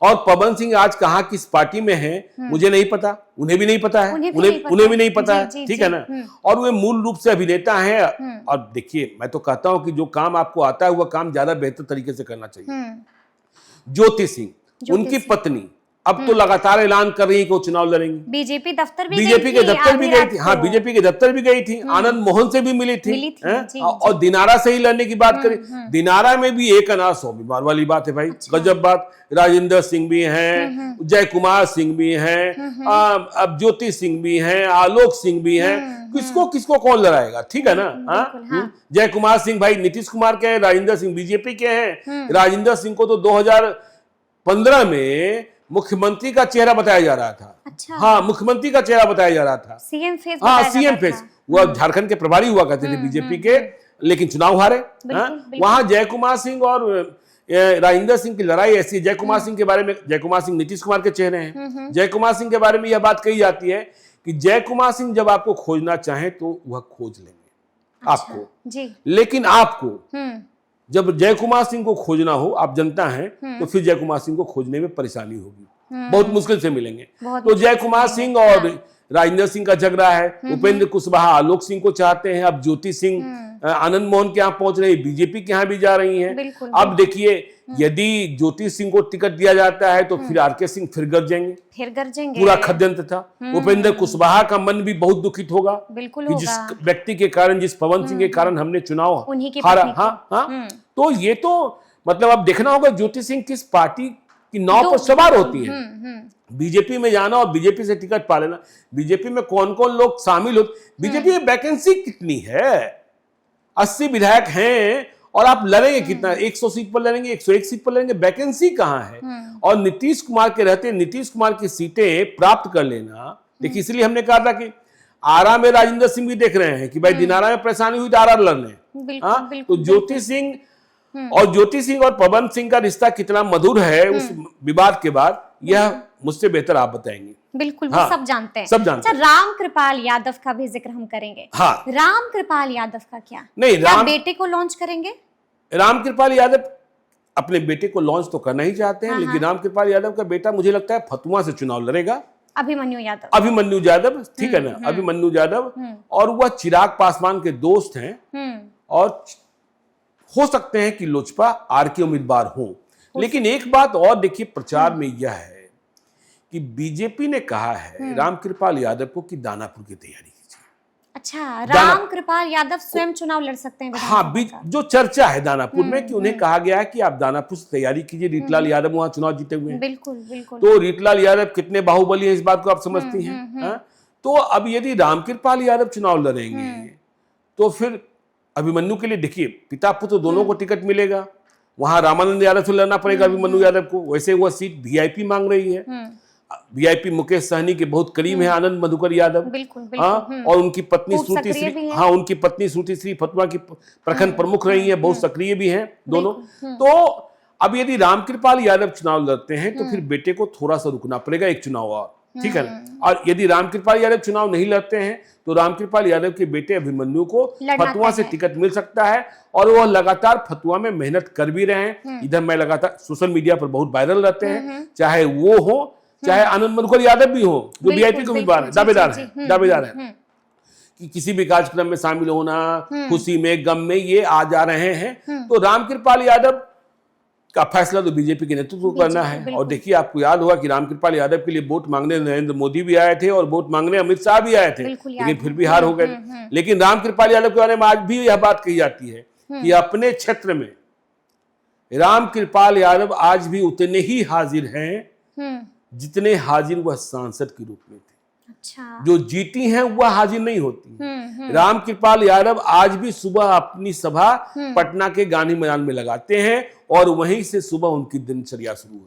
और पवन सिंह आज कहाँ किस पार्टी में है मुझे नहीं पता, उन्हें भी नहीं पता है, उन्हें भी नहीं पता है, ठीक है ना। और वे मूल रूप से अभिनेता हैं। और देखिए, मैं तो कहता हूं कि जो काम आपको आता है वह काम ज्यादा बेहतर तरीके से करना चाहिए। ज्योति सिंह, उनकी पत्नी, अब तो लगातार ऐलान कर रही है कि वो चुनाव लड़ेंगी। बीजेपी के दफ्तर भी गई थी। हाँ, बीजेपी के दफ्तर भी गई थी, आनंद मोहन से भी मिली थी। और दिनारा से ही लड़ने की बात करें, दिनारा में भी एक अनाज 100 बीमार वाली बात है भाई। गजब बात। राजेंद्र सिंह भी हैं, जय कुमार सिंह भी हैं, अब ज्योति सिंह भी हैं, आलोक सिंह भी हैं। किसको कौन लड़ाएगा, ठीक है ना। जय कुमार सिंह भाई नीतीश कुमार के हैं, राजेंद्र सिंह बीजेपी के हैं। राजेंद्र सिंह को तो 2015 में मुख्यमंत्री का चेहरा बताया जा रहा था। अच्छा। हाँ, मुख्यमंत्री का चेहरा बताया जा रहा था। सीएम फेस हाँ, बताया सीएम जाता फेस। था। वह झारखंड के प्रभारी हुआ करते थे बीजेपी के, लेकिन चुनाव हारे। बिल्कुल। वहां जय कुमार सिंह और राजेंद्र सिंह की लड़ाई ऐसी है। जय कुमार सिंह के बारे में, जय कुमार सिंह नीतीश कुमार के चेहरे हैं। जय कुमार सिंह के बारे में यह बात कही जाती है कि जय कुमार सिंह जब आपको खोजना चाहे तो वह खोज लेंगे आपको, जी। लेकिन आपको जब जय कुमार सिंह को खोजना हो, आप जनता हैं, तो फिर जय कुमार सिंह को खोजने में परेशानी होगी, बहुत मुश्किल से मिलेंगे। तो जय कुमार सिंह और राजेंद्र सिंह का झगड़ा है। उपेंद्र कुशवाहा आलोक सिंह को चाहते हैं। अब ज्योति सिंह आनंद मोहन के यहाँ पहुंच रही, बीजेपी के यहाँ भी जा रही हैं। अब देखिए, यदि ज्योति सिंह को टिकट दिया जाता है तो फिर आरके सिंह फिर गरजेंगे। पूरा षड्यंत्र था। उपेंद्र कुशवाहा का मन भी बहुत दुखित होगा कि जिस व्यक्ति के कारण, जिस पवन सिंह के कारण हमने चुनाव हारा। हाँ, तो ये तो मतलब अब देखना होगा ज्योति सिंह किस पार्टी की नाव पर सवार होती है। बीजेपी में जाना और बीजेपी से टिकट पा लेना, बीजेपी में कौन कौन लोग शामिल हो, बीजेपी में वैकेंसी कितनी है, 80 विधायक हैं और आप लड़ेंगे कितना, 100 सीट पर लड़ेंगे, 101 सीट पर लड़ेंगे, वैकेंसी कहां है। और नीतीश कुमार के रहते नीतीश कुमार की सीटें प्राप्त कर लेना, देखिए इसलिए हमने कहा था कि आरा में राजेंद्र सिंह भी देख रहे हैं कि भाई दिनारा में परेशानी हुई तो आरा लड़ने। तो ज्योति सिंह और पवन सिंह का रिश्ता कितना मधुर है उस विवाद के बाद, यह मुझसे बेहतर आप बताएंगे। बिल्कुल, वो सब जानते हैं। अच्छा, राम कृपाल यादव का भी जिक्र हम करेंगे। हाँ, राम कृपाल यादव का क्या बेटे को लॉन्च करेंगे? राम कृपाल यादव अपने बेटे को लॉन्च तो करना ही चाहते हैं, लेकिन राम कृपाल यादव का बेटा मुझे लगता है फतुआ से चुनाव लड़ेगा। अभिमन्यु यादव, ठीक है ना, अभिमन्यु यादव। और वह चिराग पासवान के दोस्त हैं और हो सकते हैं कि लोजपा आर के उम्मीदवार हो। लेकिन एक बात और देखिए, प्रचार में यह है कि बीजेपी ने कहा है राम कृपाल यादव को कि दानापुर की तैयारी कीजिए। अच्छा, राम कृपाल यादव स्वयं चुनाव लड़ सकते हैं? हाँ, जो चर्चा है दानापुर में कि उन्हें कहा गया है कि आप दानापुर से तैयारी कीजिए। रीतलाल यादव वहां चुनाव जीते हुए हैं। बिल्कुल। तो रीतलाल यादव कितने बाहुबली है इस बात को आप समझती हैं। तो अब यदि राम कृपाल यादव चुनाव लड़ेंगे तो फिर अभिमन्यु के लिए देखिए, पिता पुत्र दोनों को टिकट मिलेगा। वहां रामानंद यादव से लड़ना पड़ेगा अभिमन्यु यादव को। वैसे वह सीट वीआईपी मांग रही है। वीआईपी मुकेश सहनी के बहुत करीब है आनंद मधुकर यादव। बिल्कुल। और उनकी पत्नी श्रुति श्री फतुआ की प्रखंड प्रमुख रही है, बहुत सक्रिय भी हैं दोनों। तो अब यदि रामकृपाल यादव चुनाव लड़ते हैं तो फिर बेटे को थोड़ा सा रुकना पड़ेगा एक चुनाव और, ठीक है ना। और यदि रामकृपाल यादव चुनाव नहीं लड़ते हैं तो रामकृपाल यादव के बेटे अभिमन्यु को फतुआ से टिकट मिल सकता है। और वह लगातार फतुआ में मेहनत कर भी रहे हैं। इधर मैं लगातार सोशल मीडिया पर बहुत वायरल रहते हैं, चाहे वो हो चाहे आनंद मधुकर यादव भी हो, जो वीआईपी के उम्मीदवार दावेदार है कि किसी भी कार्यक्रम में शामिल होना, खुशी में गम में ये आ जा रहे हैं। तो रामकृपाल यादव का फैसला तो बीजेपी के नेतृत्व को करना है। और देखिए, आपको याद होगा कि रामकृपाल यादव के लिए वोट मांगने नरेंद्र मोदी भी आए थे और वोट मांगने अमित शाह भी आए थे, लेकिन फिर भी हार हो गए। लेकिन रामकृपाल यादव के बारे में आज भी यह बात कही जाती है कि अपने क्षेत्र में रामकृपाल यादव आज भी उतने ही हाजिर हैं जितने हाजिर वह सांसद के रूप में थे। अच्छा। जो जीती हैं वह हाजिर नहीं होती। रामकृपाल यादव आज भी सुबह अपनी सभा पटना के गांधी मैदान में लगाते हैं और वहीं से सुबह उनकी दिनचर्या शुरू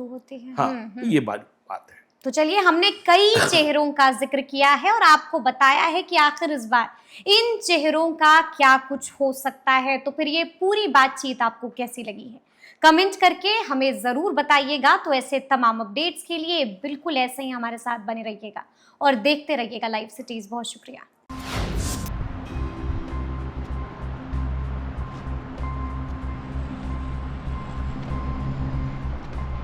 होती है। हाँ, तो ये बात है। तो चलिए, हमने कई चेहरों का जिक्र किया है और आपको बताया है कि आखिर इस बार इन चेहरों का क्या कुछ हो सकता है। तो फिर ये पूरी बातचीत आपको कैसी लगी है, कमेंट करके हमें जरूर बताइएगा। तो ऐसे तमाम अपडेट्स के लिए बिल्कुल ऐसे ही हमारे साथ बने रहिएगा और देखते रहिएगा लाइव सिटीज। बहुत शुक्रिया।